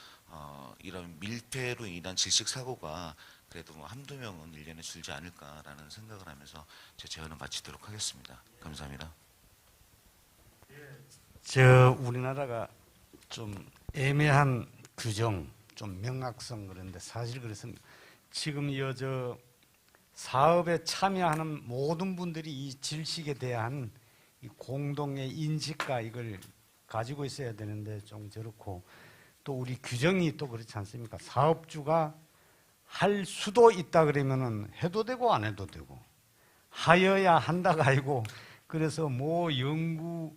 이런 밀폐로 인한 질식 사고가 그래도 뭐 한두 명은 1년에 줄지 않을까라는 생각을 하면서 제 제언을 마치도록 하겠습니다. 감사합니다. 우리나라가 좀 애매한 규정, 좀 명확성 그런데 사실 그렇습니다. 지금 저 사업에 참여하는 모든 분들이 이 질식에 대한 이 공동의 인식과 이걸 가지고 있어야 되는데 좀 저렇고, 또 우리 규정이 또 그렇지 않습니까? 사업주가 할 수도 있다 그러면은 해도 되고 안 해도 되고, 하여야 한다가 아니고, 그래서 뭐 연구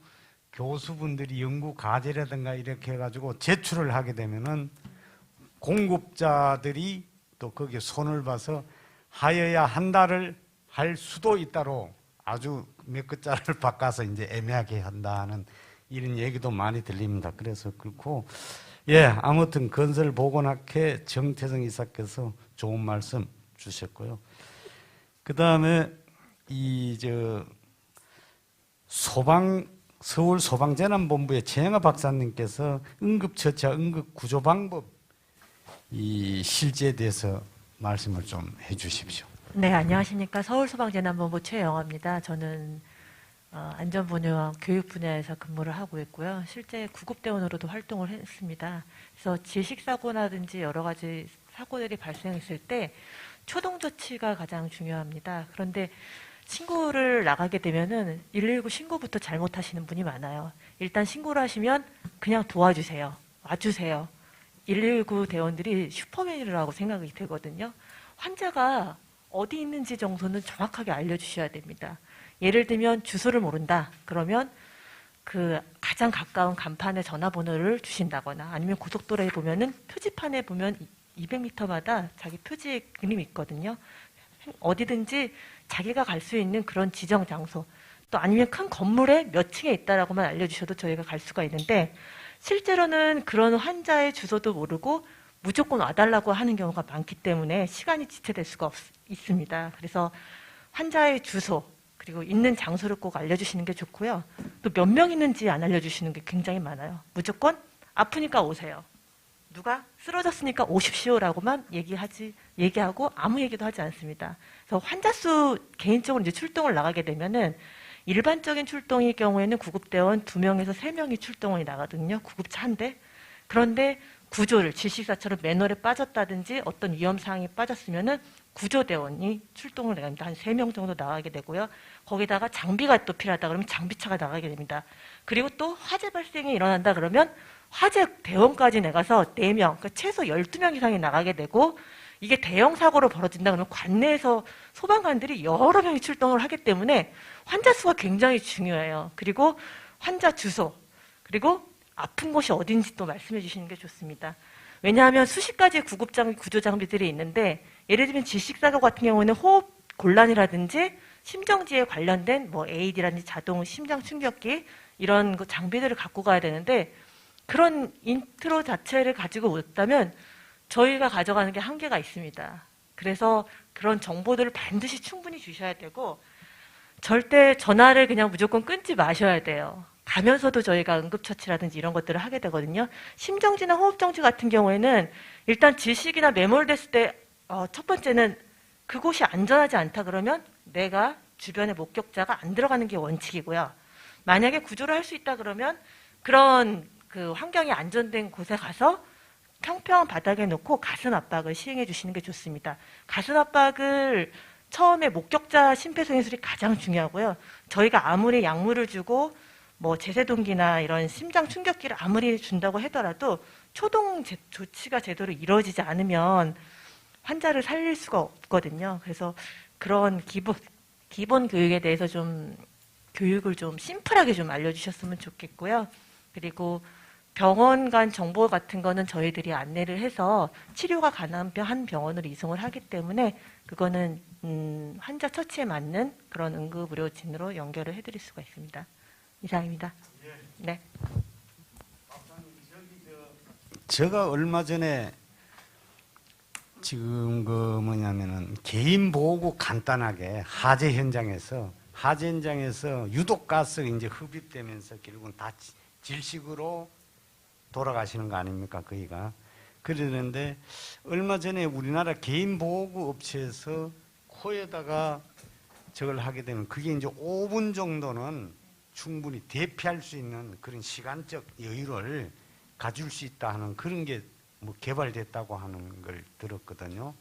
교수분들이 연구 과제라든가 이렇게 해가지고 제출을 하게 되면은 공급자들이 또 거기에 손을 봐서 하여야 한다를 할 수도 있다로 아주 몇 글자를 바꿔서 이제 애매하게 한다는 이런 얘기도 많이 들립니다. 그래서 그렇고, 아무튼 건설보건학회 정태성 이사께서 좋은 말씀 주셨고요. 그 다음에 서울 소방재난본부의 최영아 박사님께서 응급처치와 응급구조 방법 이 실제에 대해서 말씀을 좀 해주십시오. 네, 안녕하십니까. 서울소방재난본부 최영아입니다. 저는 안전분야와 교육 분야에서 근무를 하고 있고요. 실제 구급대원으로도 활동을 했습니다. 그래서 질식사고라든지 여러 가지 사고들이 발생했을 때 초동조치가 가장 중요합니다. 그런데 신고를 나가게 되면은 119 신고부터 잘못하시는 분이 많아요. 일단 신고를 하시면 그냥 도와주세요. 와주세요. 119 대원들이 슈퍼맨이라고 생각이 되거든요. 환자가 어디 있는지 정도는 정확하게 알려주셔야 됩니다. 예를 들면 주소를 모른다. 그러면 그 가장 가까운 간판에 전화번호를 주신다거나, 아니면 고속도로에 보면은 표지판에 보면 200m마다 자기 표지 그림이 있거든요. 어디든지 자기가 갈 수 있는 그런 지정 장소, 또 아니면 큰 건물에 몇 층에 있다라고만 알려주셔도 저희가 갈 수가 있는데, 실제로는 그런 환자의 주소도 모르고 무조건 와달라고 하는 경우가 많기 때문에 시간이 지체될 수가 있습니다. 그래서 환자의 주소 그리고 있는 장소를 꼭 알려주시는 게 좋고요. 또 몇 명 있는지 안 알려주시는 게 굉장히 많아요. 무조건 아프니까 오세요. 누가 쓰러졌으니까 오십시오라고만 얘기하고 아무 얘기도 하지 않습니다. 그래서 환자 수 개인적으로 이제 출동을 나가게 되면은, 일반적인 출동일 경우에는 구급대원 2명에서 3명이 출동을 나가거든요. 구급차 한 대. 그런데 구조를 질식사처럼 맨홀에 빠졌다든지 어떤 위험 사항이 빠졌으면은 구조대원이 출동을 나갑니다. 한 3명 정도 나가게 되고요. 거기다가 장비가 또 필요하다 그러면 장비차가 나가게 됩니다. 그리고 또 화재 발생이 일어난다 그러면 화재 대원까지 나가서 4명, 그러니까 최소 12명 이상이 나가게 되고, 이게 대형 사고로 벌어진다 그러면 관내에서 소방관들이 여러 명이 출동을 하기 때문에 환자 수가 굉장히 중요해요. 그리고 환자 주소, 그리고 아픈 곳이 어딘지 또 말씀해 주시는 게 좋습니다. 왜냐하면 수십 가지의 구조 장비들이 있는데, 예를 들면 질식사고 같은 경우에는 호흡 곤란이라든지 심정지에 관련된 뭐 AED라든지 자동 심장 충격기 이런 장비들을 갖고 가야 되는데, 그런 인트로 자체를 가지고 왔다면 저희가 가져가는 게 한계가 있습니다. 그래서 그런 정보들을 반드시 충분히 주셔야 되고, 절대 전화를 그냥 무조건 끊지 마셔야 돼요. 가면서도 저희가 응급처치라든지 이런 것들을 하게 되거든요. 심정지나 호흡정지 같은 경우에는 일단 질식이나 매몰됐을 때 첫 번째는 그곳이 안전하지 않다 그러면 내가 주변에 목격자가 안 들어가는 게 원칙이고요. 만약에 구조를 할 수 있다 그러면 그런 그 환경이 안전된 곳에 가서 평평한 바닥에 놓고 가슴 압박을 시행해 주시는 게 좋습니다. 가슴 압박을 처음에 목격자 심폐소생술이 가장 중요하고요. 저희가 아무리 약물을 주고 뭐 제세동기나 이런 심장 충격기를 아무리 준다고 하더라도 초동 조치가 제대로 이루어지지 않으면 환자를 살릴 수가 없거든요. 그래서 그런 기본 교육에 대해서 좀 교육을 좀 심플하게 좀 알려주셨으면 좋겠고요. 그리고 병원 간 정보 같은 거는 저희들이 안내를 해서 치료가 가능한 병원으로 이송을 하기 때문에 그거는 환자 처치에 맞는 그런 응급의료진으로 연결을 해드릴 수가 있습니다. 이상입니다. 네. 제가 얼마 전에 지금 그 뭐냐면은 개인 보고 간단하게 화재 현장에서 유독 가스가 이제 흡입되면서 결국은 다 질식으로 돌아가시는 거 아닙니까, 거기가. 그러는데 얼마 전에 우리나라 개인 보호구 업체에서 코에다가 저걸 하게 되면 그게 이제 5분 정도는 충분히 대피할 수 있는 그런 시간적 여유를 가질 수 있다 하는 그런 게 뭐 개발됐다고 하는 걸 들었거든요.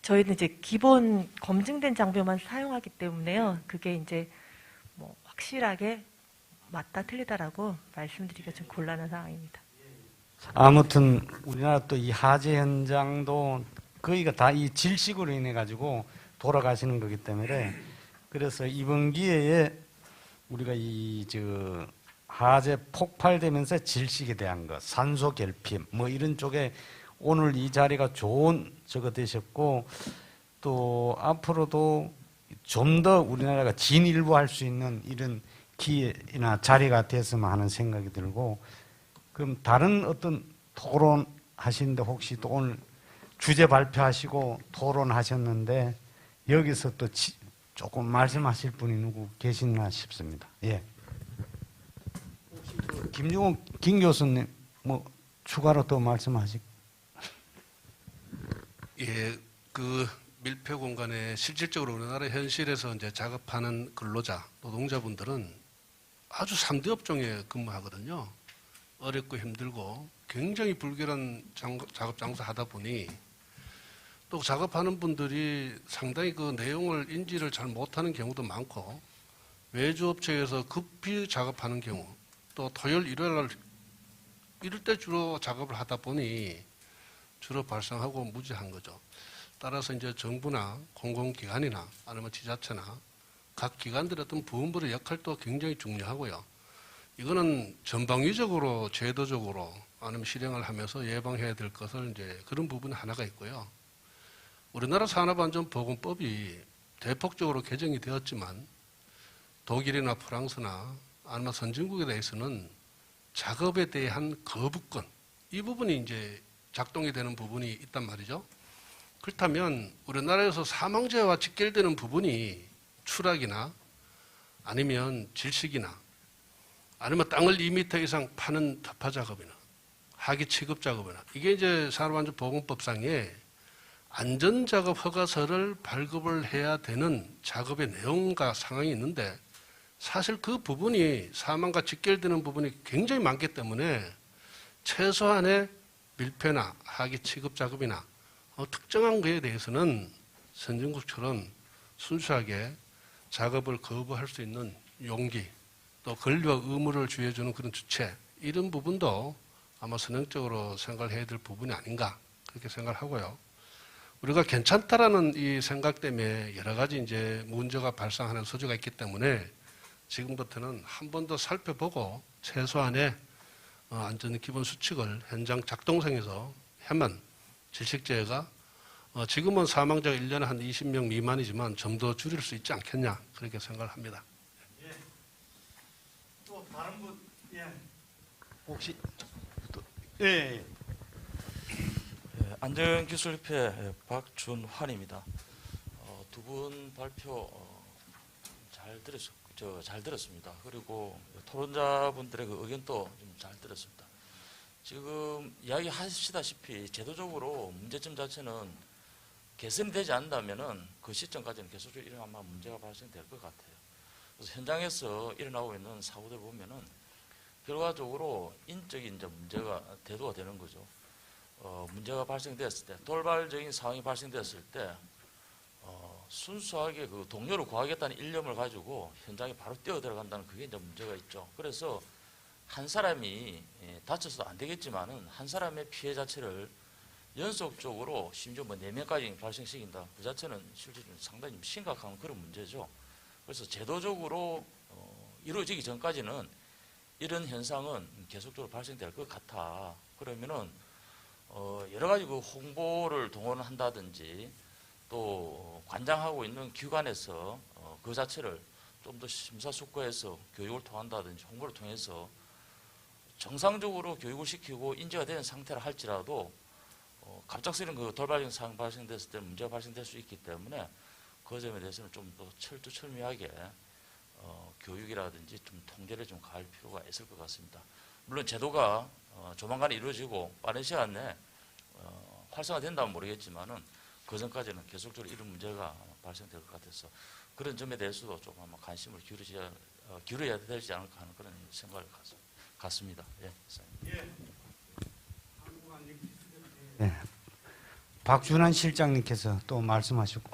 저희는 이제 기본 검증된 장비만 사용하기 때문에요. 그게 이제 뭐 확실하게 맞다 틀리다라고 말씀드리기가 좀 곤란한 상황입니다. 아무튼 우리나라 또 이 화재 현장도 거의가 다 이 질식으로 인해 가지고 돌아가시는 거기 때문에 그래서 이번 기회에 우리가 이 화재 폭발되면서 질식에 대한 것, 산소 결핍 뭐 이런 쪽에 오늘 이 자리가 좋은 저거 되셨고 또 앞으로도 좀 더 우리나라가 진일보할 수 있는 이런 기회나 자리가 됐으면 하는 생각이 들고 그럼 다른 어떤 토론 하시는데 혹시 또 오늘 주제 발표하시고 토론하셨는데 여기서 또 조금 말씀하실 분이 누구 계시나 싶습니다. 예. 김용옥 김 교수님 뭐 추가로 또 말씀하시. 예, 그 밀폐 공간에 실질적으로 우리나라 현실에서 이제 작업하는 근로자, 노동자분들은 아주 3대 업종에 근무하거든요. 어렵고 힘들고 굉장히 불결한 작업 장소 하다 보니 또 작업하는 분들이 상당히 그 내용을 인지를 잘 못하는 경우도 많고 외주업체에서 급히 작업하는 경우 또 토요일 일요일 이럴 때 주로 작업을 하다 보니 주로 발생하고 무지한 거죠. 따라서 이제 정부나 공공기관이나 아니면 지자체나 각 기관들의 어떤 부문부의 역할도 굉장히 중요하고요. 이거는 전방위적으로 제도적으로 아니면 실행을 하면서 예방해야 될 것을 이제 그런 부분 하나가 있고요. 우리나라 산업안전보건법이 대폭적으로 개정이 되었지만 독일이나 프랑스나 아니면 선진국에 대해서는 작업에 대한 거부권 이 부분이 이제 작동이 되는 부분이 있단 말이죠. 그렇다면 우리나라에서 사망자와 직결되는 부분이 추락이나 아니면 질식이나 아니면 땅을 2m 이상 파는 터파 작업이나 하기 취급 작업이나 이게 이제 산업안전보건법상에 안전작업 허가서를 발급을 해야 되는 작업의 내용과 상황이 있는데 사실 그 부분이 사망과 직결되는 부분이 굉장히 많기 때문에 최소한의 밀폐나 하기 취급 작업이나 특정한 것에 대해서는 선진국처럼 순수하게 작업을 거부할 수 있는 용기 또 권리와 의무를 주해주는 그런 주체 이런 부분도 아마 선행적으로 생각을 해야 될 부분이 아닌가 그렇게 생각을 하고요. 우리가 괜찮다라는 이 생각 때문에 여러 가지 이제 문제가 발생하는 소지가 있기 때문에 지금부터는 한 번 더 살펴보고 최소한의 안전 기본 수칙을 현장 작동상에서 하면 질식재해가 지금은 사망자가 1년에 한 20명 미만이지만 좀 더 줄일 수 있지 않겠냐 그렇게 생각을 합니다. 예. 또 다른 분 예. 혹시 또 예. 안전기술협회 박준환입니다. 두 분 발표 잘 들었습니다. 그리고 토론자분들의 그 의견도 좀 잘 들었습니다. 지금 이야기하시다시피 제도적으로 문제점 자체는 개선이 되지 않는다면은 그 시점까지는 계속적으로 이런 아마 문제가 발생될 것 같아요. 그래서 현장에서 일어나고 있는 사고들 보면은 결과적으로 인적인 이제 문제가 대두가 되는 거죠. 문제가 발생되었을 때, 돌발적인 상황이 발생되었을 때, 순수하게 그 동료를 구하겠다는 일념을 가지고 현장에 바로 뛰어 들어간다는 그게 이제 문제가 있죠. 그래서 한 사람이 다쳐서도 안 되겠지만은 한 사람의 피해 자체를 연속적으로 심지어 뭐 4명까지 발생시킨다. 그 자체는 실제 좀 상당히 좀 심각한 그런 문제죠. 그래서 제도적으로 이루어지기 전까지는 이런 현상은 계속적으로 발생될 것 같아. 그러면은 여러 가지 그 홍보를 동원한다든지 또 관장하고 있는 기관에서 그 자체를 좀 더 심사숙고해서 교육을 통한다든지 홍보를 통해서 정상적으로 교육을 시키고 인지가 되는 상태라 할지라도 갑작스런 그 돌발적인 상황 발생됐을 때 문제가 발생될 수 있기 때문에 그 점에 대해서는 좀 더 철두철미하게 교육이라든지 좀 통제를 좀 가할 필요가 있을 것 같습니다. 물론 제도가 조만간 이루어지고 빠른 시간 내에 활성화된다면 모르겠지만은 그 전까지는 계속적으로 이런 문제가 발생될 것 같아서 그런 점에 대해서도 조금 아마 관심을 기울여야 되지 않을까 하는 그런 생각을 갖습니다. 예, 네. 박준환 실장님께서 또 말씀하셨고,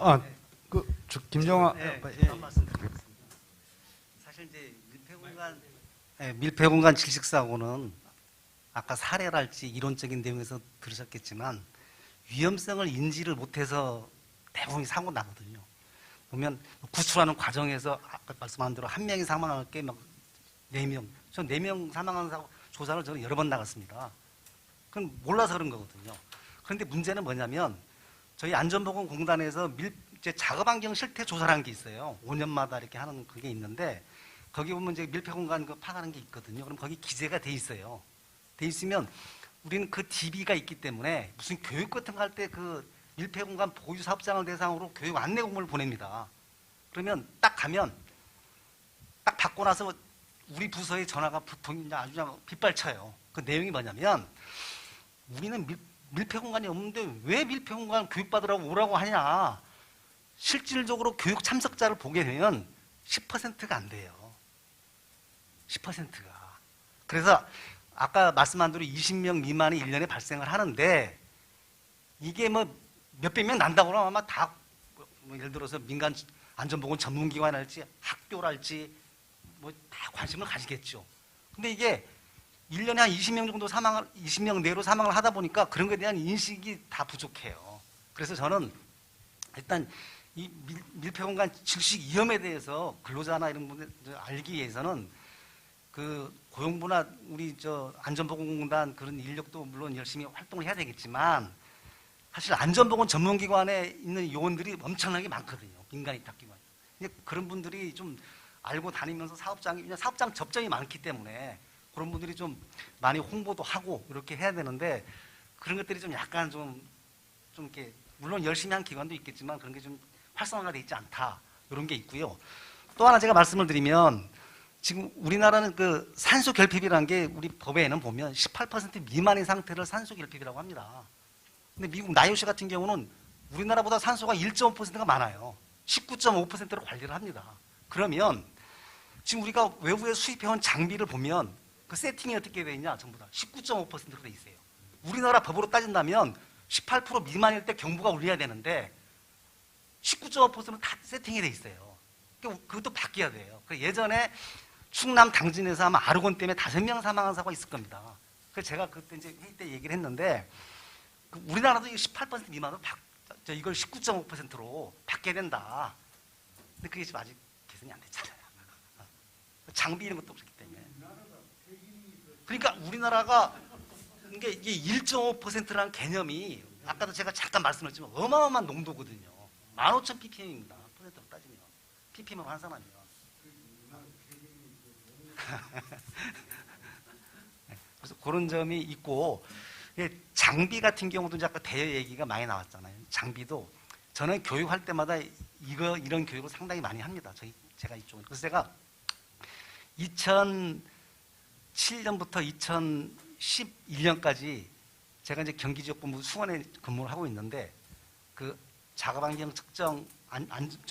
김정아, 한 말씀 드리겠습니다. 사실 이제 밀폐공간 질식사고는 아까 사례랄지 이론적인 내용에서 들으셨겠지만 위험성을 인지를 못해서 대부분이 사고 나거든요. 보면 구출하는 과정에서 아까 말씀한 대로 한 명이 사망할 게 막 4명, 전 4명 사망한 사고 조사를 저는 여러 번 나갔습니다. 그건 몰라서 그런 거거든요. 그런데 문제는 뭐냐면 저희 안전보건공단에서 이제 작업환경 실태 조사라는 게 있어요. 5년마다 이렇게 하는 그게 있는데 거기 보면 이제 밀폐공간 그 파악하는 게 있거든요. 그럼 거기 기재가 돼 있어요. 돼 있으면 우리는 그 DB가 있기 때문에 무슨 교육 같은 거 할 때 그 밀폐공간 보유 사업장을 대상으로 교육 안내 공문을 보냅니다. 그러면 딱 가면 딱 받고 나서 우리 부서에 전화가 보통 아주 그냥 빗발쳐요. 그 내용이 뭐냐면 우리는 밀폐공간이 없는데 왜 밀폐공간 교육받으라고 오라고 하냐. 실질적으로 교육 참석자를 보게 되면 10%가 안 돼요. 10%가. 그래서 아까 말씀한 대로 20명 미만이 1년에 발생을 하는데 이게 뭐 몇백 명 난다고 그러면 아마 다 뭐 예를 들어서 민간 안전보건 전문기관이랄지 학교랄지 뭐 다 관심을 가지겠죠. 근데 이게 1년에 한 20명 정도 20명 내로 사망을 하다 보니까 그런 것에 대한 인식이 다 부족해요. 그래서 저는 일단 이 밀폐공간 질식 위험에 대해서 근로자나 이런 분들 알기 위해서는 그 고용부나 우리 저 안전보건공단 그런 인력도 물론 열심히 활동을 해야 되겠지만 사실 안전보건 전문기관에 있는 요원들이 엄청나게 많거든요. 민간 위탁기관. 그런 분들이 좀 알고 다니면서 사업장 접점이 많기 때문에 그런 분들이 좀 많이 홍보도 하고 이렇게 해야 되는데 그런 것들이 좀 약간 좀 이렇게 물론 열심히 한 기관도 있겠지만 그런 게 좀 활성화가 돼 있지 않다 이런 게 있고요. 또 하나 제가 말씀을 드리면 지금 우리나라는 그 산소 결핍이라는 게 우리 법에는 보면 18% 미만의 상태를 산소 결핍이라고 합니다. 근데 미국 나이오시 같은 경우는 우리나라보다 산소가 1.5%가 많아요. 19.5%로 관리를 합니다. 그러면 지금 우리가 외부에 수입해온 장비를 보면 그 세팅이 어떻게 되어 있냐? 전부 다 19.5%로 되어 있어요. 우리나라 법으로 따진다면 18% 미만일 때 경보가 울려야 되는데 19.5%는 다 세팅이 되어 있어요. 그것도 바뀌어야 돼요. 예전에 충남 당진에서 아마 아르곤 때문에 5명 사망한 사고가 있을 겁니다. 그래서 제가 그때 이제 회의 때 얘기를 했는데 우리나라도 18% 미만으로 이걸 19.5%로 바뀌어야 된다. 근데 그게 지금 아직 개선이 안 됐잖아요. 장비 이런 것도 없었기 때문에. 그러니까 우리나라가 이게 1.5%라는 개념이 아까도 제가 잠깐 말씀드렸지만 어마어마한 농도거든요. 15,000ppm입니다. 퍼센트로 따지면. ppm으로 환산하면. 그래서 그런 점이 있고 장비 같은 경우도 이제 아까 대여 얘기가 많이 나왔잖아요. 장비도 저는 교육할 때마다 이런 교육을 상당히 많이 합니다. 제가 이쪽은. 그래서 제가 2007년부터 2011년까지 제가 이제 경기지역본부 수원에 근무를 하고 있는데 그 작업환경 측정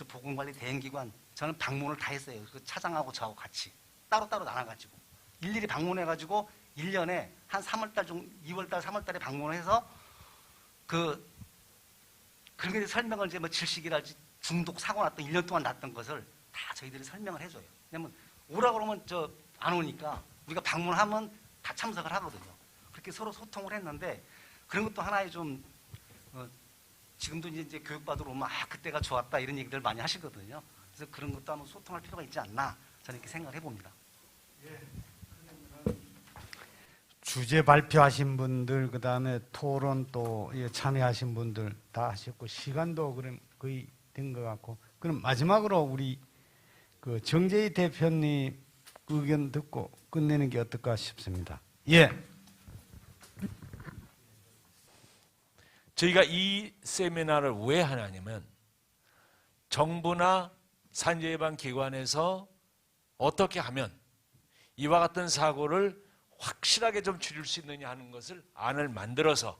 보건관리 대행기관 저는 방문을 다 했어요. 그 차장하고 저하고 같이 따로따로 나눠가지고 일일이 방문해가지고 1년에 한 3월달 정도, 2월달, 3월달에 방문을 해서 그런 게 설명을 이제 뭐 질식이랄지 중독 사고 났던 1년 동안 났던 것을 다 저희들이 설명을 해줘요. 왜냐면 오라고 그러면 안 오니까 우리가 방문하면 다 참석을 하거든요. 그렇게 서로 소통을 했는데 그런 것도 하나의 좀 지금도 이제 교육받으러 오면 그때가 좋았다 이런 얘기들 많이 하시거든요. 그래서 그런 것도 한번 소통할 필요가 있지 않나 저는 이렇게 생각을 해봅니다. 주제 발표하신 분들 그다음에 토론 또 참여하신 분들 다 하셨고 시간도 그럼 거의 된 것 같고 그럼 마지막으로 우리 그 정재희 대표님 의견 듣고 끝내는 게 어떨까 싶습니다. 예. 저희가 이 세미나를 왜 하냐면 정부나 산재예방기관에서 어떻게 하면 이와 같은 사고를 확실하게 좀 줄일 수 있느냐 하는 것을 안을 만들어서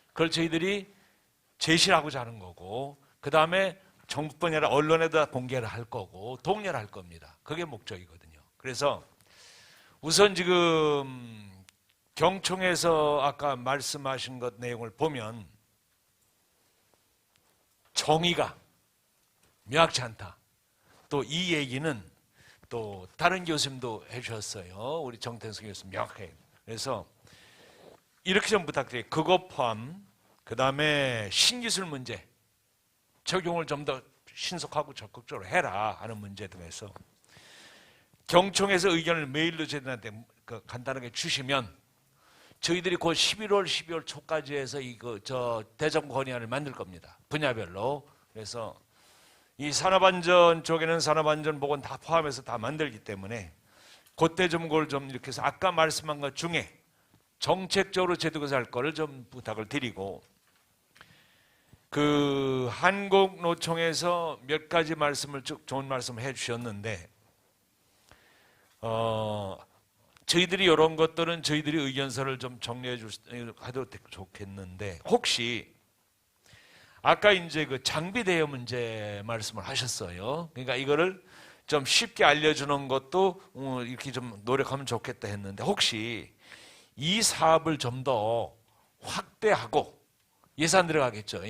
그걸 저희들이 제시를 하고자 하는 거고, 그 다음에 정부뿐 아니라 언론에다 공개를 할 거고 독려를 할 겁니다. 그게 목적이거든요. 그래서 우선 지금 경총에서 아까 말씀하신 것 내용을 보면 정의가 명확치 않다. 또 이 얘기는 또 다른 교수님도 해주셨어요. 우리 정태성 교수님 명확해요. 그래서 이렇게 좀 부탁드려요. 그것 포함, 그 다음에 신기술 문제 적용을 좀 더 신속하고 적극적으로 해라 하는 문제 등에서 경총에서 의견을 메일로 저희들한테 간단하게 주시면 저희들이 곧 11월, 12월 초까지 해서 저 대정 건의안을 만들 겁니다. 분야별로. 그래서 이 산업안전 쪽에는 산업안전 보건 다 포함해서 다 만들기 때문에 그때 좀 그걸 좀 이렇게 해서 아까 말씀한 것 중에 정책적으로 제도에서 할 거를 좀 부탁을 드리고, 그 한국노총에서 몇 가지 말씀을 쭉 좋은 말씀을 해주셨는데 저희들이 이런 것들은 저희들이 의견서를 좀 정리해 해도 좋겠는데, 혹시 아까 이제 그 장비 대여 문제 말씀을 하셨어요. 그러니까 이거를 좀 쉽게 알려주는 것도 이렇게 좀 노력하면 좋겠다 했는데, 혹시 이 사업을 좀 더 확대하고 예산 들어가겠죠.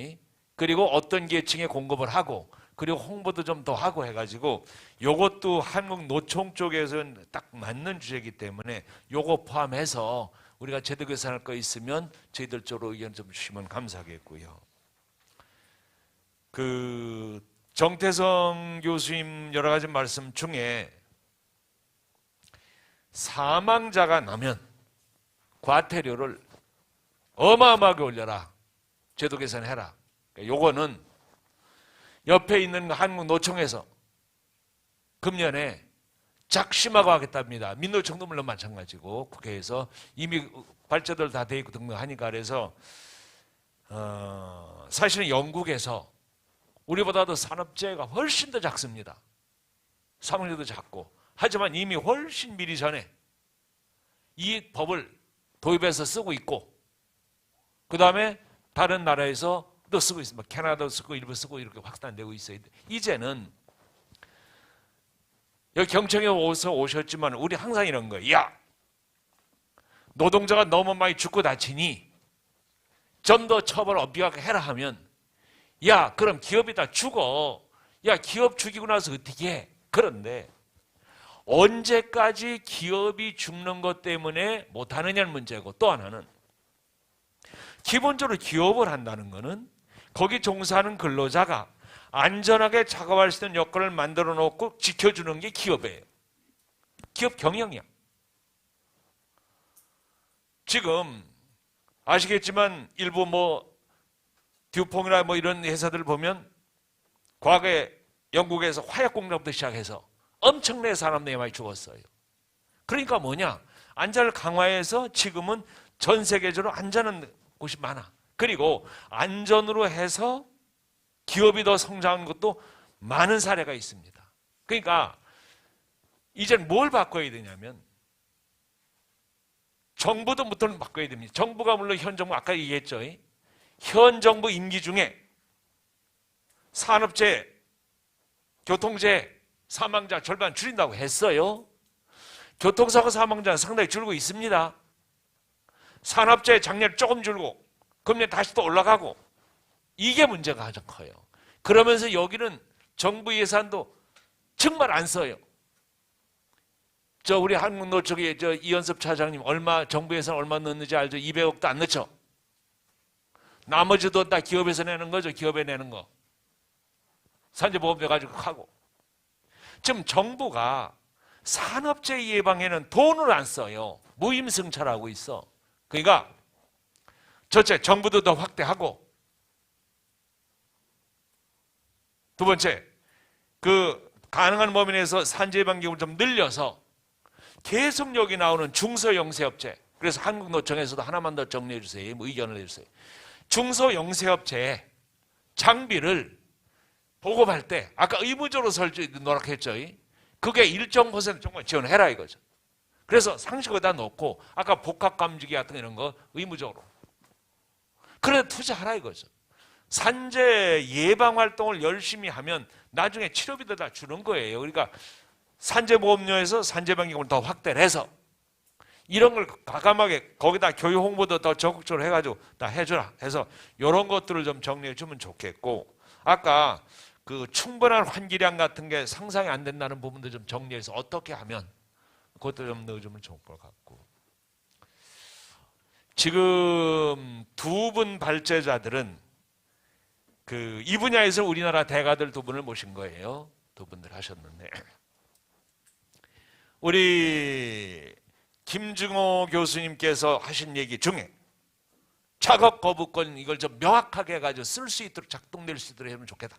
그리고 어떤 계층에 공급을 하고 그리고 홍보도 좀 더 하고 해가지고 요것도 한국 노총 쪽에서는 딱 맞는 주제이기 때문에 요거 포함해서 우리가 제도 개선할 거 있으면 저희들 쪽으로 의견 좀 주시면 감사하겠고요. 그 정태성 교수님 여러 가지 말씀 중에 사망자가 나면 과태료를 어마어마하게 올려라. 제도 개선해라. 요거는 옆에 있는 한국노총에서 금년에 작심하고 하겠답니다. 민노총도 물론 마찬가지고 국회에서 이미 발제들 다 돼 있고 등등하니까. 그래서 사실은 영국에서 우리보다도 산업재해가 훨씬 더 작습니다. 사망자도 작고. 하지만 이미 훨씬 미리 전에 이 법을 도입해서 쓰고 있고, 그 다음에 다른 나라에서 또 쓰고 있습니다. 캐나다도 쓰고 일부 쓰고 이렇게 확산되고 있어요. 이제는 여기 경청에 오셨지만 우리 항상 이런 거예요. 야, 노동자가 너무 많이 죽고 다치니 좀 더 처벌을 엄격하게 해라 하면, 야, 그럼 기업이 다 죽어. 야, 기업 죽이고 나서 어떻게 해? 그런데 언제까지 기업이 죽는 것 때문에 못하느냐는 문제고, 또 하나는 기본적으로 기업을 한다는 것은 거기 종사하는 근로자가 안전하게 작업할 수 있는 여건을 만들어 놓고 지켜주는 게 기업이에요. 기업 경영이야. 지금 아시겠지만 일부 듀퐁이나 이런 회사들 보면 과거에 영국에서 화약 공장부터 시작해서 엄청나게 사람들이 많이 죽었어요. 그러니까 뭐냐? 안전을 강화해서 지금은 전 세계적으로 안전한 곳이 많아. 그리고 안전으로 해서 기업이 더 성장하는 것도 많은 사례가 있습니다. 그러니까 이제는 뭘 바꿔야 되냐면 정부도부터는 바꿔야 됩니다. 정부가 물론 현 정부 아까 얘기했죠. 현 정부 임기 중에 산업재해, 교통재해, 사망자 절반 줄인다고 했어요. 교통사고 사망자는 상당히 줄고 있습니다. 산업재해 작년에 조금 줄고 금년 다시 또 올라가고, 이게 문제가 가장 커요. 그러면서 여기는 정부 예산도 정말 안 써요. 우리 한국노총의 이현섭 차장님 정부 예산 얼마 넣는지 알죠? 200억도 안 넣죠. 나머지 돈 다 기업에서 내는 거죠. 기업에 내는 거. 산재보험료 가지고 하고. 지금 정부가 산업재해 예방에는 돈을 안 써요. 무임승차하고 있어. 그러니까 첫째, 정부도 더 확대하고, 두 번째, 가능한 범위 내에서 산재 예방 기금을 좀 늘려서 계속 여기 나오는 중소영세업체, 그래서 한국노총에서도 하나만 더 정리해 주세요. 뭐 의견을 내주세요. 중소영세업체의 장비를 보급할 때 아까 의무적으로 설치 노력했죠. 그게 일정 퍼센트 정말 지원해라 이거죠. 그래서 상식에다 놓고 아까 복합감지기 같은 이런 거 의무적으로 그래 투자하라 이거죠. 산재 예방 활동을 열심히 하면 나중에 치료비도 다 주는 거예요. 그러니까 산재보험료에서 산재방기금을 더 확대를 해서 이런 걸 과감하게 거기다 교육 홍보도 더 적극적으로 해가지고 다 해주라 해서 이런 것들을 좀 정리해 주면 좋겠고, 아까 그 충분한 환기량 같은 게 상상이 안 된다는 부분도 좀 정리해서 어떻게 하면 그것도 좀 넣어주면 좋을 것 같고, 지금 두 분 발제자들은 그 이 분야에서 우리나라 대가들 두 분을 모신 거예요. 두 분들 하셨는데 우리 김중호 교수님께서 하신 얘기 중에 작업 거부권 이걸 좀 명확하게 해가지고 쓸 수 있도록 작동될 수 있도록 하면 좋겠다.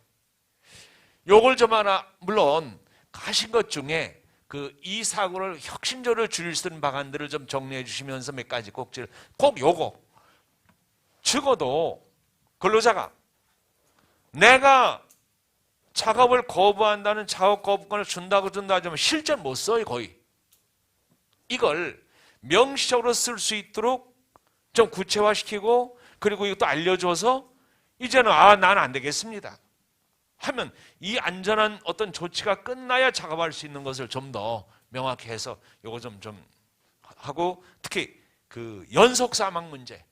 요걸 좀 하나 물론 하신 것 중에 그 이 사고를 혁신적으로 줄일 수 있는 방안들을 좀 정리해 주시면서 몇 가지 꼭지를 꼭 요거 적어도 근로자가 내가 작업을 거부한다는 작업 거부권을 준다고 하지만 실전 못 써요 거의. 이걸 명시적으로 쓸 수 있도록 좀 구체화시키고 그리고 이것도 알려줘서 이제는 난 안 되겠습니다 하면 이 안전한 어떤 조치가 끝나야 작업할 수 있는 것을 좀 더 명확히 해서 요거 좀 하고, 특히 그 연속 사망 문제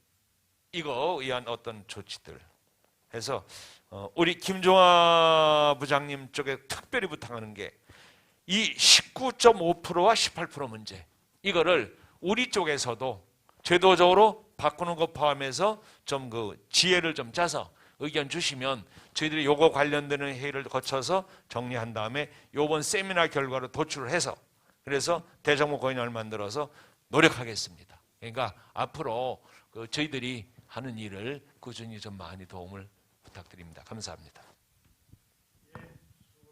이거 의한 어떤 조치들 해서 우리 김종화 부장님 쪽에 특별히 부탁하는 게 이 19.5%와 18% 문제 이거를 우리 쪽에서도 제도적으로 바꾸는 것 포함해서 좀 그 지혜를 좀 짜서 의견 주시면 저희들이 요거 관련되는 회의를 거쳐서 정리한 다음에 요번 세미나 결과로 도출을 해서 그래서 대정부 권한을 만들어서 노력하겠습니다. 그러니까 앞으로 그 저희들이 하는 일을 꾸준히 좀 많이 도움을 부탁드립니다. 감사합니다.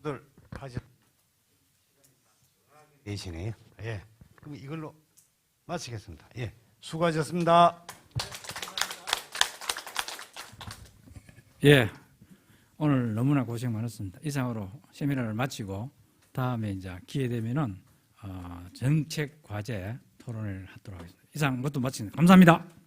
들 계시네요. 예. 그럼 이걸로 마치겠습니다. 예. 수고하셨습니다. 예, 오늘 너무나 고생 많았습니다. 이상으로 세미나를 마치고 다음에 이제 기회 되면은 정책 과제 토론을 하도록 하겠습니다. 이상 모두 마치겠습니다. 감사합니다.